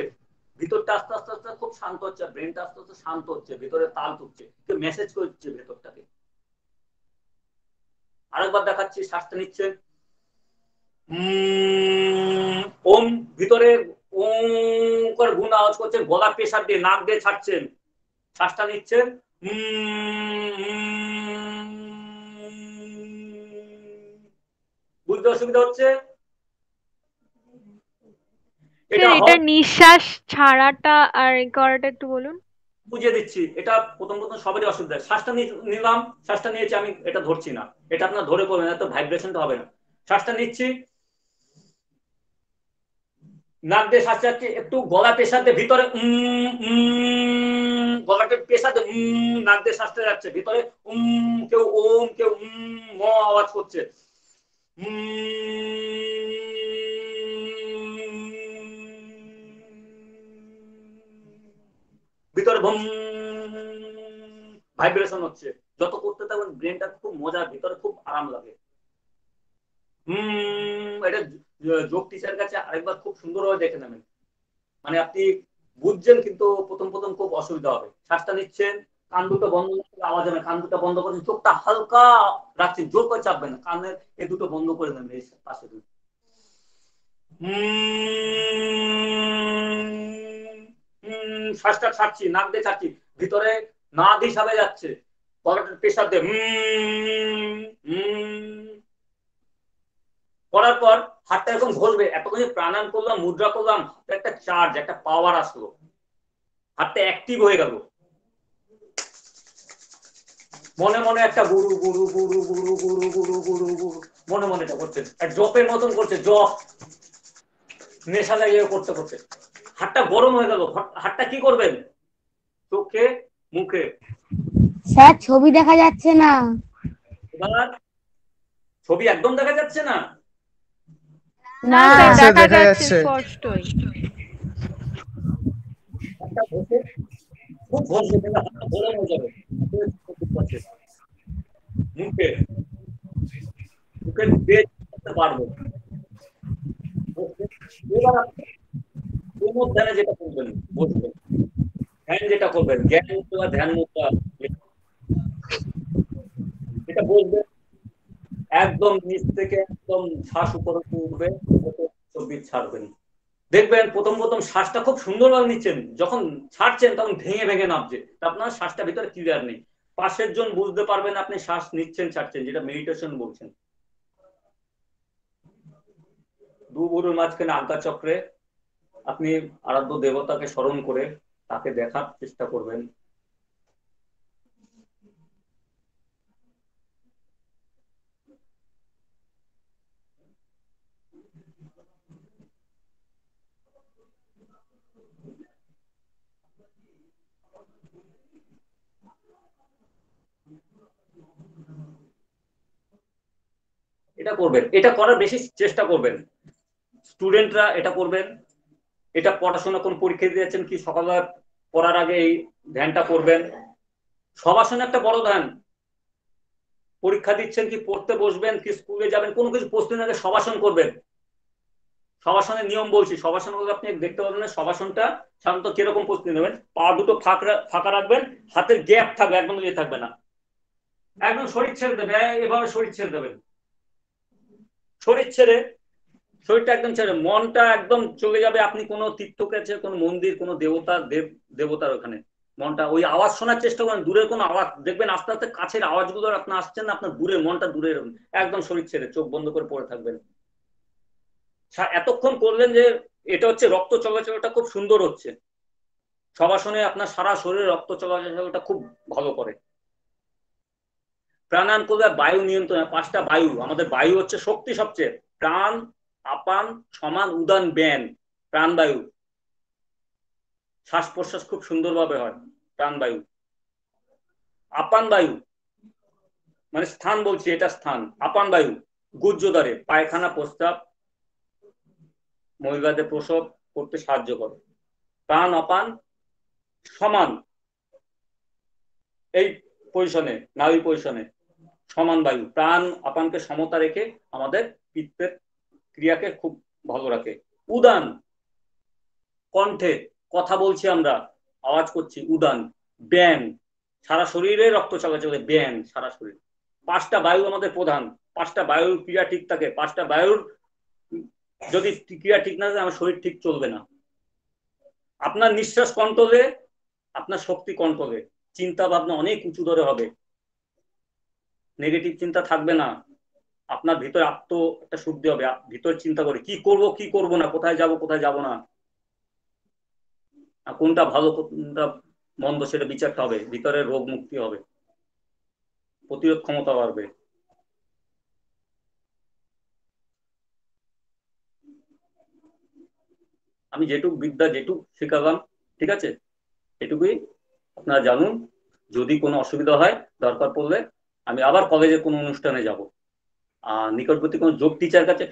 ভিতরটা আস্তে আস্তে আস্তে খুব শান্ত হচ্ছে, ব্রেনটা আস্তে আস্তে শান্ত হচ্ছে, ভিতরে তাল ঢুকছে, মেসেজ করছে ভেতরটাকে। আরেকবার দেখাচ্ছি, শ্বাসটা নিচ্ছেন, ওম ভিতরে ওম করে গুণ আওয়াজ করছেন, গলা প্রেসার দিয়ে নাক দিয়ে ছাড়ছেন, শ্বাসটা নিচ্ছেন, বুঝতে অসুবিধা হচ্ছে? এটা নিঃশ্বাস ছাড়াটা আর করাটা একটু বলুন। বুঝিয়ে দিচ্ছি, এটা প্রথম প্রথম সবারই অসুবিধা। শ্বাসটা নিলাম, শ্বাসটা নিয়েছি, আমি এটা ধরছি না, এটা আপনার ধরে করবেন, এত ভাইব্রেশনটা হবে না। শ্বাসটা নিচ্ছি, নাক দিয়ে শ্বাস যাচ্ছে, একটু গলা প্রেসার দিয়ে ভিতরে গলাকে প্রেসার দিয়ে নাক দিয়ে শ্বাসটা যাচ্ছে ভিতরে, কেউ ওম, কেউ ম আওয়াজ করছে, ভিতরে ভম ভাইব্রেশন হচ্ছে। যত করতে থাকবেন ব্রেনটা খুব মজার, ভিতরে খুব আরাম লাগে। এটা যোগ টিচার কাছে আরেকবার খুব সুন্দরভাবে দেখে নেবেন, মানে আপনি বুঝছেন কিন্তু প্রথম প্রথম খুব অসুবিধা হবে। শ্বাসটা নিচ্ছেন, কান দুটো বন্ধ করে আওয়াজ হবে, কান দুটো বন্ধ করে চোখটা হালকা রাখছেন, জোর করে চাপবেন না, কানের এই দুটো বন্ধ করে দেন, এই পাশে দুটো। শ্বাসটা ছাড়ছি, নাক দিয়ে ছাড়ছি, ভিতরে নাক হিসাবে যাচ্ছে, গলাটার প্রেশার দিয়ে করার পর হাতটা এরকম ঘষবে। এতক্ষণ প্রাণায়াম করলাম, মুদ্রা করলাম, একটা চার্জ, একটা পাওয়ার আসলো, হাতটা অ্যাক্টিভ হয়ে গেল। মনে মনে একটা গুরু গুরু গুরু গুরু গুরু গুরু গুরু গুরু মনে মনে এটা করছেন, জপের মতন করছে, জপ নেশা লাগিয়ে করতে করতে হাতটা গরম হয়ে গেল। হাতটা কি করবেন? চোখে মুখে। স্যার ছবি দেখা যাচ্ছে না। এবার ছবি একদম দেখা যাচ্ছে না? না না স্যার দেখা দেখা যাচ্ছে যাচ্ছে। স্পষ্টই। খুব ঘষবে, হাতটা গরম হয়ে যাবে। মুখে মুখের বেশ করতে পারবো। এবার আপনি ধ্যানে যেটা করবেন, বসবেন, ধ্যান যেটা করবেন, জ্ঞান মুদ্রা, ধ্যান মুদ্রা, এটা বসবেন, একদম নিচ থেকে একদম শ্বাস উপরে উঠবে, চব্বিশ ছাড়বেন। দেখবেন প্রথম প্রথম শ্বাসটা খুব সুন্দরভাবে নিচ্ছেন, যখন ছাড়ছেন তখন ভেঙে ভেঙে নামছে, আপনার শ্বাসটা ভিতরে ক্লিয়ার নেই। পাশের জন বুঝতে পারবেন আপনি শ্বাস নিচ্ছেন ছাড়ছেন, যেটা মেডিটেশন বলছেন। দু গুরুর মাঝখানে আজ্ঞা চক্রে আপনি আরাধ্য দেবতাকে স্মরণ করে তাকে দেখার চেষ্টা করবেন। এটা করবেন, এটা করার বেশি চেষ্টা করবেন। স্টুডেন্টরা এটা করবেন, এটা পড়াশোনা কোন পরীক্ষা দিয়ে যাচ্ছেন কি সকালবেলা পড়ার আগে এই ধ্যানটা করবেন। সবাসনে একটা বড় ধ্যান, পরীক্ষা দিচ্ছেন কি পড়তে বসবেন কি স্কুলে যাবেন, কোনো কিছু প্রস্তুতির আগে সবাসন করবেন। সবাসনের নিয়ম বলছি, সবাসন করলে আপনি দেখতে পাবেন না সবাসনটা সাধারণত কিরকম প্রস্তুতি নেবেন। পা দুটো ফাঁকা রাখবেন, হাতের গ্যাপ থাকবে, একদম ইয়ে থাকবে না, একদম শরীর ছেড়ে দেবে, এভাবে শরীর ছেড়ে দেবেন। শরীর ছেড়ে, শরীরটা একদম ছেড়ে, মনটা একদম চলে যাবে আপনি কোনো তীর্থক্ষেত্রে, কোনো মন্দির, কোনো দেবতার দেবতার ওখানে মনটা, ওই আওয়াজ শোনার চেষ্টা করেন, দূরের কোনো আওয়াজ দেখবেন আস্তে আস্তে কাছের আওয়াজগুলো আপনার আসছেন না, আপনার দূরে মনটা দূরে, একদম শরীর ছেড়ে চোখ বন্ধ করে পড়ে থাকবেন। এতক্ষণ করলেন যে এটা হচ্ছে রক্ত চলাচলটা খুব সুন্দর হচ্ছে। সবাসনে আপনার সারা শরীরে রক্ত চলাচলটা খুব ভালো করে। প্রাণায়াম করলে বায়ু নিয়ন্ত্রণ, পাঁচটা বায়ু, আমাদের বায়ু হচ্ছে শক্তি সবচেয়ে, প্রাণ, আপান, সমান, উদান, ব্যান। প্রাণবায়ু, শ্বাস প্রশ্বাস খুব সুন্দরভাবে হয় প্রাণবায়ু। আপান বায়ু মানে স্থান বলছি, এটা স্থান। আপান বায়ু গুহ্যদ্বারে, পায়খানা প্রস্রাব, মহিলাদের প্রসব করতে সাহায্য করে। প্রাণ আপান সমান, এই পজিশনে, নাভি পজিশনে সমান বায়ু। প্রাণ আপানকে সমতা রেখে আমাদের পিত্তের ক্রিয়াকে খুব ভালো রাখে। উদান, কণ্ঠে কথা বলছি আমরা, আওয়াজ করছি, উদান। ব্যান, সারা শরীরে রক্ত চলাচলে, ব্যান সারা শরীর। পাঁচটা বায়ু আমাদের প্রধান, পাঁচটা বায়ুর ক্রিয়া ঠিক থাকে। পাঁচটা বায়ুর যদি ক্রিয়া ঠিক না থাকে আমার শরীর ঠিক চলবে না। আপনার নিঃশ্বাস কন্ট্রোলে, আপনার শক্তি কন্ট্রোলে, চিন্তা ভাবনা অনেক উঁচু দরে হবে, নেগেটিভ চিন্তা থাকবে না, আপনার ভিতরে একটা শুদ্ধি হবে। ভিতর চিন্তা করে কি করব কি করব না, কোথায় যাব না, কোনটা ভালো কোনটা মন্দ সেটা বিচারটা হবে, ভিতরে রোগ মুক্তি হবে, প্রতিরোধ ক্ষমতা বাড়বে। আমি যেটুক বিদ্যা যেটুক শেখালাম, ঠিক আছে, এটুকুই আপনারা জানুন। যদি কোনো অসুবিধা হয় দরকার পড়লে আমি আবার কলেজের কোনো অনুষ্ঠানে যাব। নিকটবর্তী কোনো যোগ টিচার কাছে,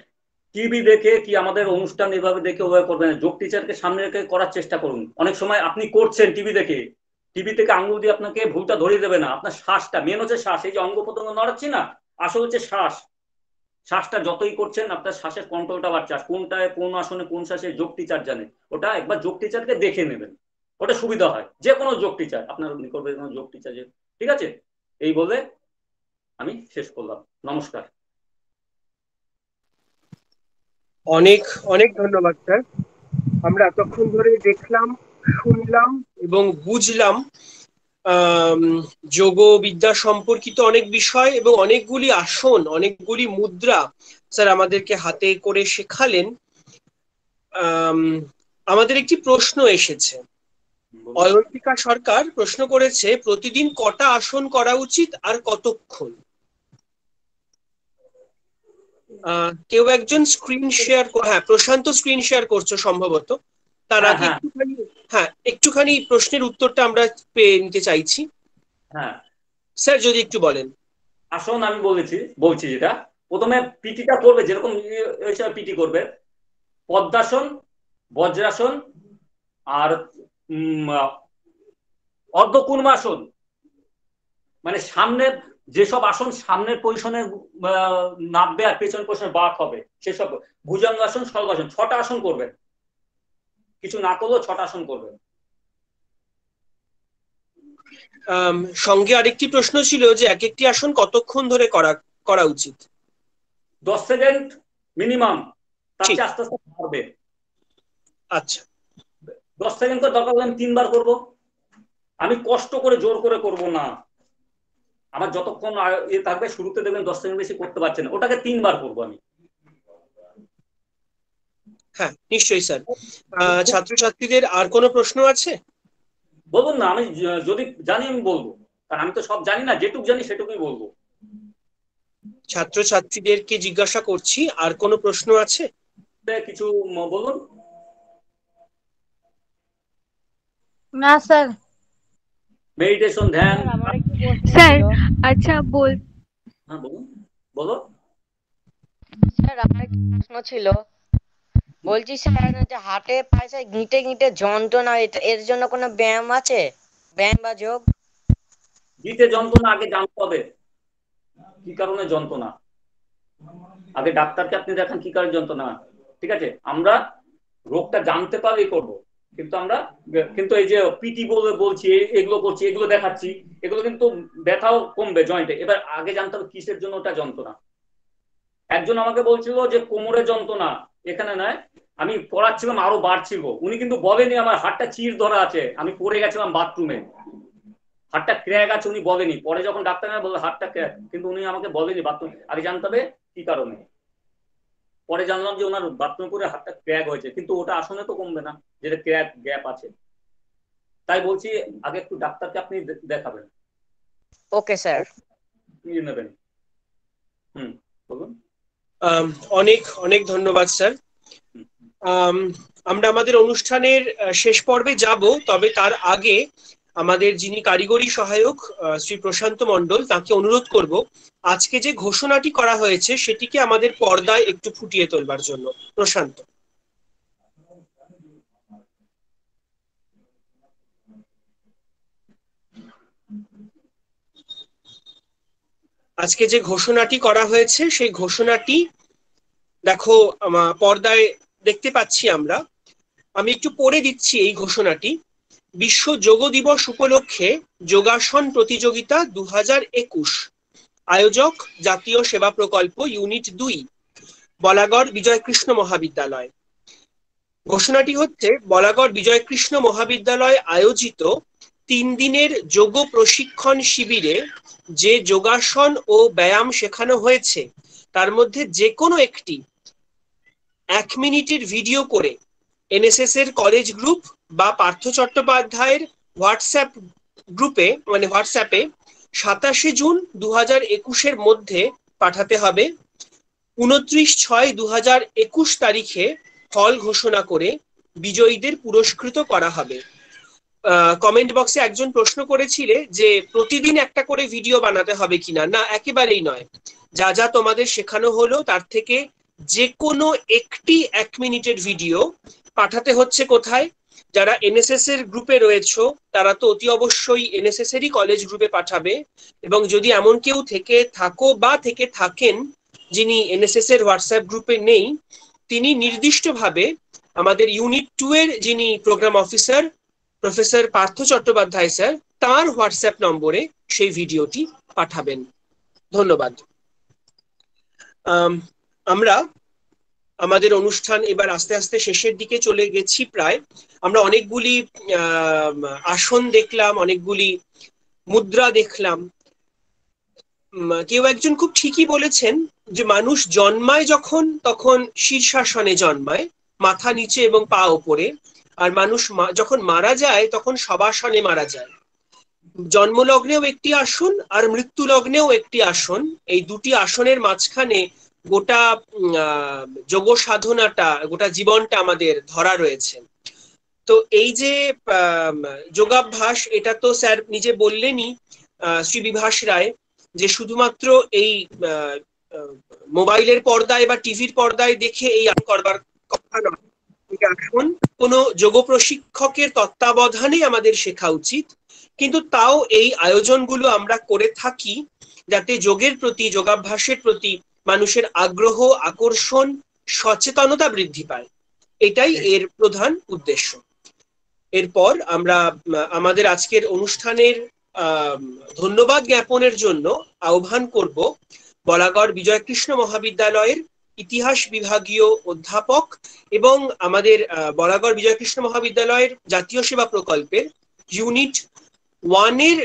টিভি দেখে কি আমাদের অনুষ্ঠান এভাবে দেখে ওভাবে করবেন না, যোগ টিচারকে সামনে রেখে করার চেষ্টা করুন। অনেক সময় আপনি করছেন টিভি দেখে, টিভি থেকে আঙুল দিয়ে আপনাকে ভুলটা ধরিয়ে দেবে না। আপনার শ্বাসটা মেন হচ্ছে, শ্বাস, এই যে অঙ্গ প্রত্যঙ্গ নড়াচ্ছি না, আসলে হচ্ছে শ্বাস। শ্বাসটা যতই করছেন আপনার শ্বাসের কন্ট্রোলটা বাড়ছে। কোনটায় কোন আসনে কোন শ্বাসে যোগ টিচার জানে, ওটা একবার যোগ টিচারকে দেখে নেবেন, ওটা সুবিধা হয়, যে কোনো যোগ টিচার আপনার নিকটে কোনো যোগ টিচার, ঠিক আছে? এই বলে আমি শেষ করলাম, নমস্কার। অনেক অনেক ধন্যবাদ স্যার। আমরা এতক্ষণ ধরে দেখলাম, শুনলাম এবং বুঝলাম যোগ বিদ্যা সম্পর্কিত অনেক বিষয় এবং অনেকগুলি আসন, অনেকগুলি মুদ্রা স্যার আমাদেরকে হাতে করে শেখালেন। আমাদের একটি প্রশ্ন এসেছে, অয়ন্তিকা সরকার প্রশ্ন করেছে, প্রতিদিন কটা আসন করা উচিত আর কতক্ষণ? কেউ একজন স্ক্রিন শেয়ার, হ্যাঁ প্রশান্ত স্ক্রিন শেয়ার করছো সম্ভবত, তার আগে একটুখানি প্রশ্নের উত্তরটা আমরা পেয়ে নিতে চাইছি। হ্যাঁ স্যার যদি একটু বলেন। আসন আমি বলছি যেটা প্রথমে পিটিটা করবে, যেরকম পিটি করবে, পদ্মাসন, বজ্রাসন আর অর্ধকুর্মাসন, মানে সামনে যেসব আসন সামনের পজিশনে নামবে আর পেছনের পজিশনে বাঁক হবে সেসব, ভুজঙ্গাসন, সর্বাসন, 6টা আসন করবেন, কিছু না করলেও 6টা আসন করবেন। সঙ্গে আরেকটি প্রশ্ন ছিল যে এক একটি আসন কতক্ষণ ধরে করা উচিত? 10 সেকেন্ড মিনিমাম, তার চেয়ে আস্তে আস্তে বাড়বে। আচ্ছা 10 সেকেন্ড করে দরকার হলে আমি 3 বার করবো, আমি কষ্ট করে জোর করে করব না, আমার যতক্ষণ থাকবে, শুরুতে দেখবেন 10 সেকেন্ড বেশি করতে পারছেন, ওটাকে 3 বার করবো আমি। হ্যাঁ নিশ্চয়ই স্যার। ছাত্রছাত্রীদের আর কোনো প্রশ্ন আছে? বলুন না, আমি যদি জানি আমি বলবো, কারণ আমি তো সব জানি না, যেটুকু জানি সেটুকুই বলবো। ছাত্রছাত্রীদেরকে জিজ্ঞাসা করছি, আর কোনো প্রশ্ন আছে? কিছু বলুন। না স্যার। মেডিটেশন, ধ্যান। স্যার আচ্ছা হ্যাঁ বলুন, বলো। স্যার আমার একটা প্রশ্ন ছিল, বলছি স্যার যে হাটে পায়ে গিঁটে গিঁটে যন্ত্রণা, এর জন্য কোনো ব্যায়াম আছে, ব্যায়াম বা যোগ? গিঁটে যন্ত্রণা আগে জানতে হবে কি কারণে যন্ত্রণা, আগে ডাক্তারকে আপনি দেখান কি কারণে যন্ত্রণা, ঠিক আছে? আমরা রোগটা জানতে পারলেই করবো, কিন্তু এই যে পিটি বলছি, এগুলো করছি, এগুলো দেখাচ্ছি, এগুলো কিন্তু ব্যথাও কমবে জয়েন্টে। এবার আগে জানতে হবে কিসের জন্য ওটা যন্ত্রণা। একজন আমাকে বলছিল যে কোমরে যন্ত্রণা, এখানে নয়, আমি পড়াচ্ছিলাম আরো বাড়ছিল, উনি কিন্তু বলেনি আমার হাতটা চিড় ধরা আছে, আমি পড়ে গেছিলাম বাথরুমে, হাতটা ক্র্যাক আছে, উনি বলেনি। পরে যখন ডাক্তার বললো হাতটা ক্র্যাক, কিন্তু উনি আমাকে বলেনি বাথরুম, আগে জানতে হবে কি কারণে। পরে জানলাম যে ওনার বাথরুমে করে হাতটা ক্র্যাক হয়েছে, কিন্তু ওটা আসনে তো কমবে না, যেটা ক্র্যাক গ্যাপ আছে। তাই বলছি আগে একটু ডাক্তারকে আপনি দেখাবেন। Okay sir. নেবেন। বলুন। অনেক অনেক ধন্যবাদ স্যার। আমরা আমাদের অনুষ্ঠানের শেষ পর্বে যাব, তবে তার আগে আমাদের যিনি কারিগরি সহায়ক শ্রী প্রশান্ত মণ্ডল, তাকে অনুরোধ করব আজকে যে ঘোষণাটি করা হয়েছে সেটিকে আমাদের পর্দায় একটু ফুটিয়ে তোলবার জন্য। প্রশান্ত। আজকে যে ঘোষণাটি করা হয়েছে সেই ঘোষণাটি দেখো পর্দায় দেখতে পাচ্ছি আমরা, আমি একটু পড়ে দিচ্ছি এই ঘোষণাটি। বিশ্ব যোগ দিবস উপলক্ষে যোগাসন প্রতিযোগিতা 2021, আয়োজক জাতীয় সেবা প্রকল্প ইউনিট 2, বলাগড় বিজয়কৃষ্ণ মহাবিদ্যালয়। ঘোষণাটি হচ্ছে, বলাগড় বিজয়কৃষ্ণ মহাবিদ্যালয় আয়োজিত 3 দিনের যোগ প্রশিক্ষণ শিবিরে যে যোগাসন ও ব্যায়াম শেখানো হয়েছে তার মধ্যে যে কোনো একটি 1 মিনিটের ভিডিও করে এনএসএস এর কলেজ গ্রুপ বা পার্থ চট্টোপাধ্যায়ের হোয়াটসঅ্যাপ গ্রুপে, মানে হোয়াটসঅ্যাপে 27 জুন 2021 মধ্যে পাঠাতে হবে। 29/6/2021 তারিখে ফল ঘোষণা করে বিজয়ীদের পুরস্কৃত করা হবে। কমেন্ট বক্সে একজন প্রশ্ন করেছিলে যে প্রতিদিন একটা করে ভিডিও বানাতে হবে কিনা। না, একেবারেই নয়। যা যা তোমাদের শেখানো হলো তার থেকে যে কোনো একটি 1 মিনিটের ভিডিও পাঠাতে হচ্ছে কোথায়? যারা এনএসএস এর গ্রুপে রয়েছো তারা তো অতি অবশ্যই এনএসএস এরই কলেজ গ্রুপে পাঠাবে, এবং যদি এমন কেউ থেকে থাকো বা থেকে থাকেন যিনি এনএসএস এর হোয়াটসঅ্যাপ গ্রুপে নেই, তিনি নির্দিষ্টভাবে আমাদের ইউনিট 2 এর যিনি program officer professor Partha Chattopadhyay sir তার হোয়াটসঅ্যাপ নম্বরে সেই ভিডিওটি পাঠাবেন। ধন্যবাদ। আমরা আমাদের অনুষ্ঠান এবার আস্তে আস্তে শেষের দিকে চলে গেছি প্রায়। আমরা অনেকগুলি আসন দেখলাম, অনেকগুলি মুদ্রা দেখলাম। কেউ একজন খুব ঠিকই বলেছেন যে মানুষ জন্মায় যখন তখন শীর্ষাসনে জন্মায়, মাথা নিচে এবং পা ওপরে, আর মানুষ যখন মারা যায় তখন শবাসনে মারা যায়। জন্মলগ্নেও একটি আসন আর মৃত্যু লগ্নেও একটি আসন, এই দুটি আসনের মাঝখানে গোটা যোগ সাধনাটা, গোটা জীবনটা আমাদের ধরা রয়েছে। তো এই যে যোগাভ্যাস, এটা তো স্যার নিজে বললেনই, শ্রী বিভাস রায়, যে শুধুমাত্র এই মোবাইলের পর্দায় বা টিভির পর্দায় দেখে এই করবার কথা নয়। এখন কোনো যোগ প্রশিক্ষকের তত্ত্বাবধানে আমাদের শেখা উচিত, কিন্তু তাও এই আয়োজনগুলো আমরা করে থাকি যাতে যোগের প্রতি, যোগাভ্যাসের প্রতি মানুষের আগ্রহ, আকর্ষণ, সচেতনতা বৃদ্ধি পায়। এটাই এর প্রধান উদ্দেশ্য। এরপর আমরা আমাদের আজকের অনুষ্ঠানের ধন্যবাদ জ্ঞাপনের জন্য আহ্বান করব বলাগড় বিজয়কৃষ্ণ মহাবিদ্যালয়ের ইতিহাস বিভাগীয় অধ্যাপক এবং আমাদের বলাগড় বিজয়কৃষ্ণ মহাবিদ্যালয়ের জাতীয় সেবা প্রকল্পের ইউনিট 1 এর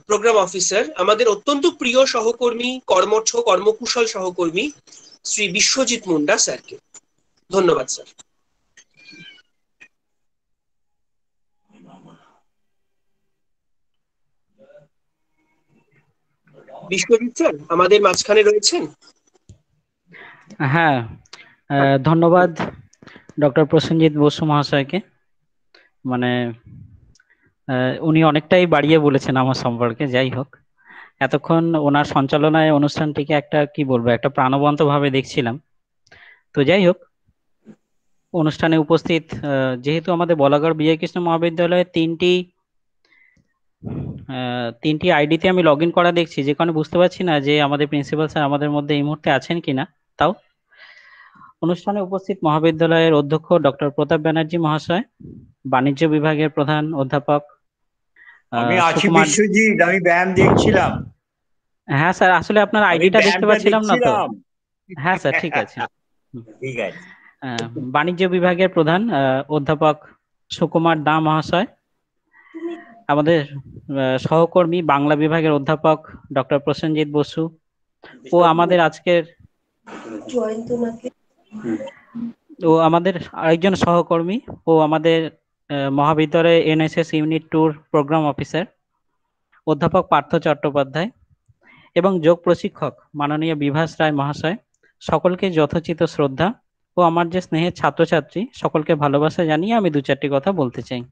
প্রোগ্রাম অফিসার, আমাদের অত্যন্ত প্রিয় সহকর্মী, কর্মঠ কর্মকুশল সহকর্মী শ্রী বিশ্বজিৎ মুন্ডা স্যারকে। ধন্যবাদ স্যার। বিশ্বজিৎ স্যার আমাদের মাঝখানে রয়েছেন? হ্যাঁ, ধন্যবাদ ডক্টর প্রসেনজিৎ বসু মহাশয়কে। মানে উনি অনেকটাই বাড়িয়ে বলেছেন আমার সম্পর্কে। যাই হোক, এতক্ষণ ওনার সঞ্চালনায় অনুষ্ঠানটিকে একটা কি বলবো, একটা প্রাণবন্ত ভাবে দেখছিলাম। তো যাই হোক, অনুষ্ঠানে উপস্থিত যেহেতু আমাদের বলাগড় বিজয়কৃষ্ণ মহাবিদ্যালয়ে তিনটি আইডিতে আমি লগ ইন করা দেখছি, যে কারণে বুঝতে পারছি না যে আমাদের প্রিন্সিপাল স্যার আমাদের মধ্যে এই মুহূর্তে আছেন কিনা। তাও অনুষ্ঠানে উপস্থিত মহাবিদ্যালয়ের অধ্যক্ষ ডক্টর প্রতাপ ব্যানার্জি মহাশয়, বাণিজ্য বিভাগের প্রধান অধ্যাপক আমি আছি বিশ্বজিৎ, আমি ব্যায়াম দেখছিলাম। হ্যাঁ স্যার, আসলে আপনার আইডিটা দেখতে পাচ্ছিলাম না তো। হ্যাঁ স্যার, ঠিক আছে ঠিক আছে। বাণিজ্য বিভাগের প্রধান অধ্যাপক সুকুমার দা মহাশয়, আমাদের সহকর্মী বাংলা বিভাগের অধ্যাপক ডক্টর প্রসেনজিৎ বসু, ও আমাদের আজকের আরেকজন সহকর্মী ও আমাদের মহাবিদ্যালয়ে এনএসএস ইউনিট 2 প্রোগ্রাম অফিসার অধ্যাপক পার্থ চট্টোপাধ্যায় এবং যোগ প্রশিক্ষক মাননীয় বিভাস রায় মহাশয়, সকলকে যথোচিত শ্রদ্ধা ও আমার যে স্নেহের ছাত্রছাত্রী সকলকে ভালোবাসা জানিয়ে আমি 2-4টি কথা বলতে চাই।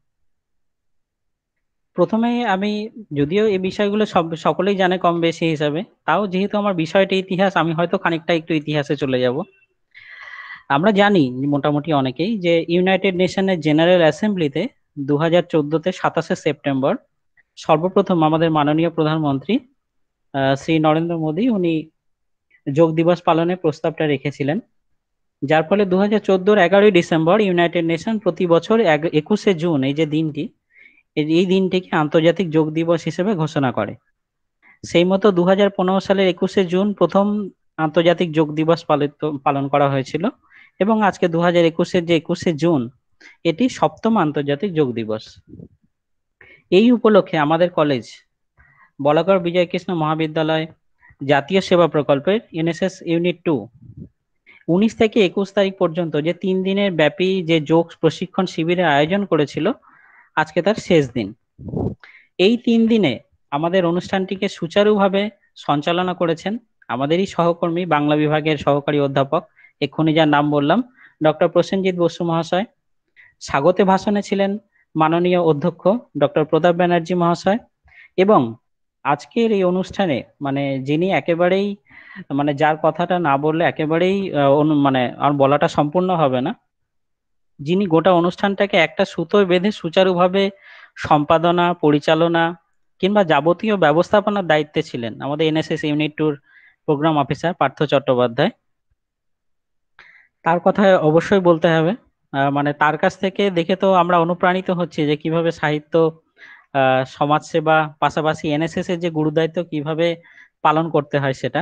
প্রথমে আমি, যদিও এই বিষয়গুলো সকলেই জানে কম বেশি হিসাবে, তাও যেহেতু আমার বিষয়টা ইতিহাস, আমি হয়তো খানিকটা একটু ইতিহাসে চলে যাব। আমরা জানি মোটামুটি অনেকেই যে ইউনাইটেড নেশনের জেনারেল অ্যাসেম্বলিতে 2014-তে 27শে সেপ্টেম্বর সর্বপ্রথম আমাদের মাননীয় প্রধানমন্ত্রী শ্রী নরেন্দ্র মোদী উনি যোগ দিবস পালনের প্রস্তাবটা রেখেছিলেন, যার ফলে 2014-র 11ই ডিসেম্বর ইউনাইটেড নেশন প্রতি বছর 21শে জুন এই দিনটিকে আন্তর্জাতিক যোগ দিবস হিসেবে ঘোষণা করে। সেই মতো 2015 সালের 21শে জুন প্রথম আন্তর্জাতিক যোগ দিবস পালন করা হয়েছিল এবং আজকে 2021-এর যে 21শে জুন এটি 7ম আন্তর্জাতিক যোগ দিবস। এই উপলক্ষে আমাদের কলেজ বলাগড় বিজয়কৃষ্ণ মহাবিদ্যালয় জাতীয় সেবা প্রকল্পের এনএসএস ইউনিট 2 19 থেকে 21 তারিখ পর্যন্ত যে 3 দিনের ব্যাপী যে যোগ প্রশিক্ষণ শিবিরের আয়োজন করেছিল, আজকে তার শেষ দিন। এই 3 দিনে আমাদের অনুষ্ঠানটিকে সুচারুভাবে সঞ্চালনা করেছেন আমাদেরই সহকর্মী বাংলা বিভাগের সহকারী অধ্যাপক, এক্ষুনি যার নাম বললাম, ডক্টর প্রসেনজিৎ বসু মহাশয়। স্বাগতে ভাষণে ছিলেন মাননীয় অধ্যক্ষ ডক্টর প্রতাপ ব্যানার্জি মহাশয়, এবং আজকের এই অনুষ্ঠানে যিনি একেবারেই যার কথাটা না বললে একেবারেই আর বলাটা সম্পূর্ণ হবে না, যিনি গোটা অনুষ্ঠানটাকে একটা সুতোয় বেঁধে সুচারুভাবে সম্পাদনা, পরিচালনা কিংবা যাবতীয় ব্যবস্থাপনার দায়িত্বে ছিলেন, আমাদের NSS unit 2 program officer Partha Chattopadhyay. তার কথা অবশ্যই বলতে হবে। মানে তার কাছ থেকে দেখে তো আমরা অনুপ্রাণিত হচ্ছি যে কিভাবে সাহিত্য, সমাজসেবা, পাশাপাশি এনএসএস এর যে গুরুদায়িত্ব কিভাবে পালন করতে হয় সেটা।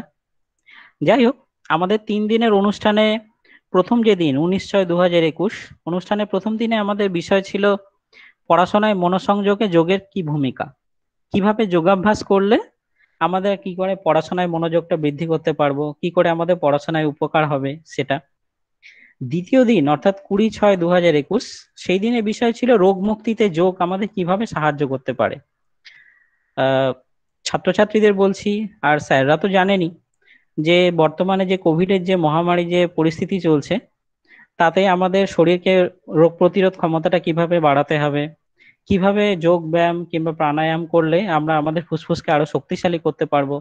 যাই হোক, আমাদের 3 দিনের অনুষ্ঠানে প্রথম যে দিন 19/6/2021 অনুষ্ঠানের প্রথম দিনে আমাদের বিষয় ছিল পড়াশোনায় মনোসংযোগে যোগের কি ভূমিকা, কিভাবে যোগাভ্যাস করলে আমাদের কি করে পড়াশোনায় মনোযোগটা বৃদ্ধি করতে পারবো, কি করে আমাদের পড়াশোনায় উপকার হবে সেটা। দ্বিতীয় দিন অর্থাৎ 20/6/2021 সেই দিনের বিষয় ছিল রোগ মুক্তিতে যোগ আমাদের কিভাবে সাহায্য করতে পারে। ছাত্রছাত্রীদের বলছি, আর স্যাররা তো জানেনই যে বর্তমানে যে কোভিডের যে মহামারী যে পরিস্থিতি চলছে, তাতে আমাদের শরীরকে রোগ প্রতিরোধ ক্ষমতাটা কিভাবে বাড়াতে হবে, কিভাবে যোগ ব্যায়াম কিংবা প্রাণায়াম করলে আমরা আমাদের ফুসফুসকে আরো শক্তিশালী করতে পারবো,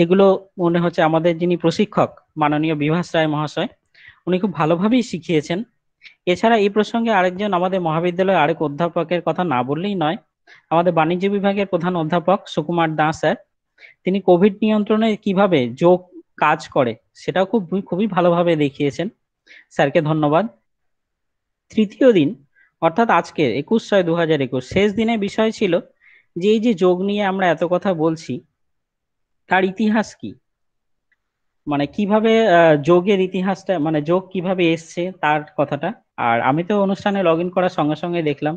এগুলো মনে হচ্ছে আমাদের যিনি প্রশিক্ষক মাননীয় বিভাস রায় মহাশয় উনি খুব ভালোভাবেই শিখিয়েছেন। এছাড়া এই প্রসঙ্গে আরেকজন আমাদের মহাবিদ্যালয়ের আরেক অধ্যাপকের কথা না বললেই নয়, আমাদের বাণিজ্য বিভাগের প্রধান অধ্যাপক সুকুমার দাস স্যার, তিনি কোভিড নিয়ন্ত্রণে কিভাবে যোগ কাজ করে সেটাও খুবই ভালোভাবে দেখিয়েছেন। স্যারকে ধন্যবাদ। তৃতীয় দিন অর্থাৎ আজকে 21/6/2021 শেষ দিনের বিষয় ছিল যে এই যে যোগ নিয়ে আমরা এত কথা বলছি তার ইতিহাস কি, মানে কিভাবে যোগের ইতিহাসটা, মানে যোগ কিভাবে এসছে তার কথাটা। আর আমি তো অনুষ্ঠানে লগ ইন করার সঙ্গে সঙ্গে দেখলাম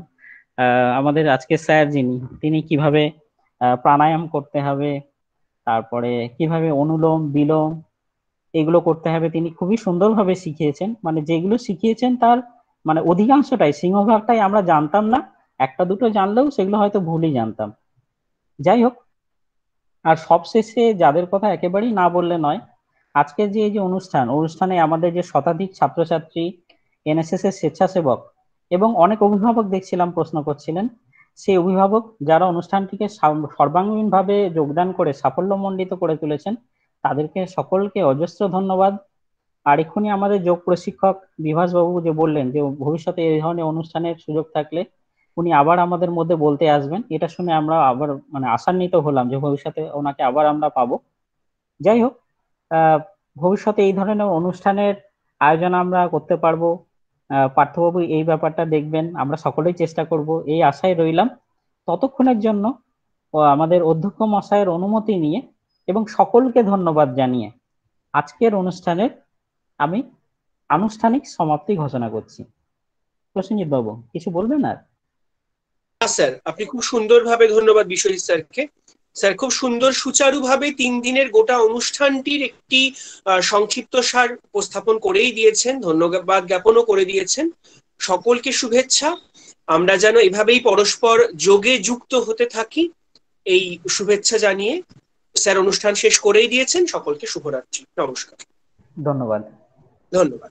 আমাদের আজকে স্যার যিনি তিনি কিভাবে প্রাণায়াম করতে হবে, তারপরে কিভাবে অনুলোম বিলোম এগুলো করতে হবে তিনি খুবই সুন্দরভাবে শিখিয়েছেন। মানে যেগুলো শিখিয়েছেন তার মানে অধিকাংশটাই, সিংহভাগটাই আমরা জানতাম না, একটা দুটো জানলেও সেগুলো হয়তো ভুলই জানতাম। যাই হোক, আর সবশেষে যাদের কথা একেবারেই না বললে নয়, আজকের যে এই যে অনুষ্ঠানে আমাদের যে শতাধিক ছাত্রছাত্রী, এনএসএস এর স্বেচ্ছাসেবক এবং অনেক অভিভাবক দেখছিলাম প্রশ্ন করছিলেন, সেই অভিভাবক যারা অনুষ্ঠানটিকে সর্বাঙ্গীনভাবে যোগদান করে সাফল্যমণ্ডিত করে তুলেছেন তাদেরকে সকলকে অজস্র ধন্যবাদ। আর এক্ষুনি আমাদের যোগ প্রশিক্ষক বিভাস বাবু যে বললেন যে ভবিষ্যতে এই ধরনের অনুষ্ঠানের সুযোগ থাকলে উনি আবার আমাদের মধ্যে বলতে আসবেন, এটা শুনে আমরা আবার মানে আশান্বিত হলাম যে ভবিষ্যতে ওনাকে আবার আমরা পাবো। যাই হোক, ভবিষ্যতে এই ধরনের অনুষ্ঠানের আয়োজন আমরা করতে পারবো। পার্থবাবু এই ব্যাপারটা দেখবেন, আমরা সকলেই চেষ্টা করব এই আশায় রইলাম। ততক্ষণের জন্য আমাদের অধ্যক্ষ মশাইয়ের অনুমতি নিয়ে এবং সকলকে ধন্যবাদ জানিয়ে আজকের অনুষ্ঠানের আমি আনুষ্ঠানিক সমাপ্তি ঘোষণা করছি। প্রসেনজিৎ বাবু কিছু বলবেন? আর স্যার আপনি খুব সুন্দরভাবে, ধন্যবাদ বিশ্বজিৎ স্যারকে। স্যার খুব সুন্দর সুচারুভাবে 3 দিনের গোটা অনুষ্ঠানটির একটি সংক্ষিপ্ত সার উপস্থাপন করেই দিয়েছেন, ধন্যবাদ জ্ঞাপনও করে দিয়েছেন। সকলকে শুভেচ্ছা, আমরা যেন এভাবেই পরস্পর যোগে যুক্ত হতে থাকি এই শুভেচ্ছা জানিয়ে স্যার অনুষ্ঠান শেষ করেই দিয়েছেন। সকলকে শুভরাত্রি, নমস্কার। ধন্যবাদ। ধন্যবাদ।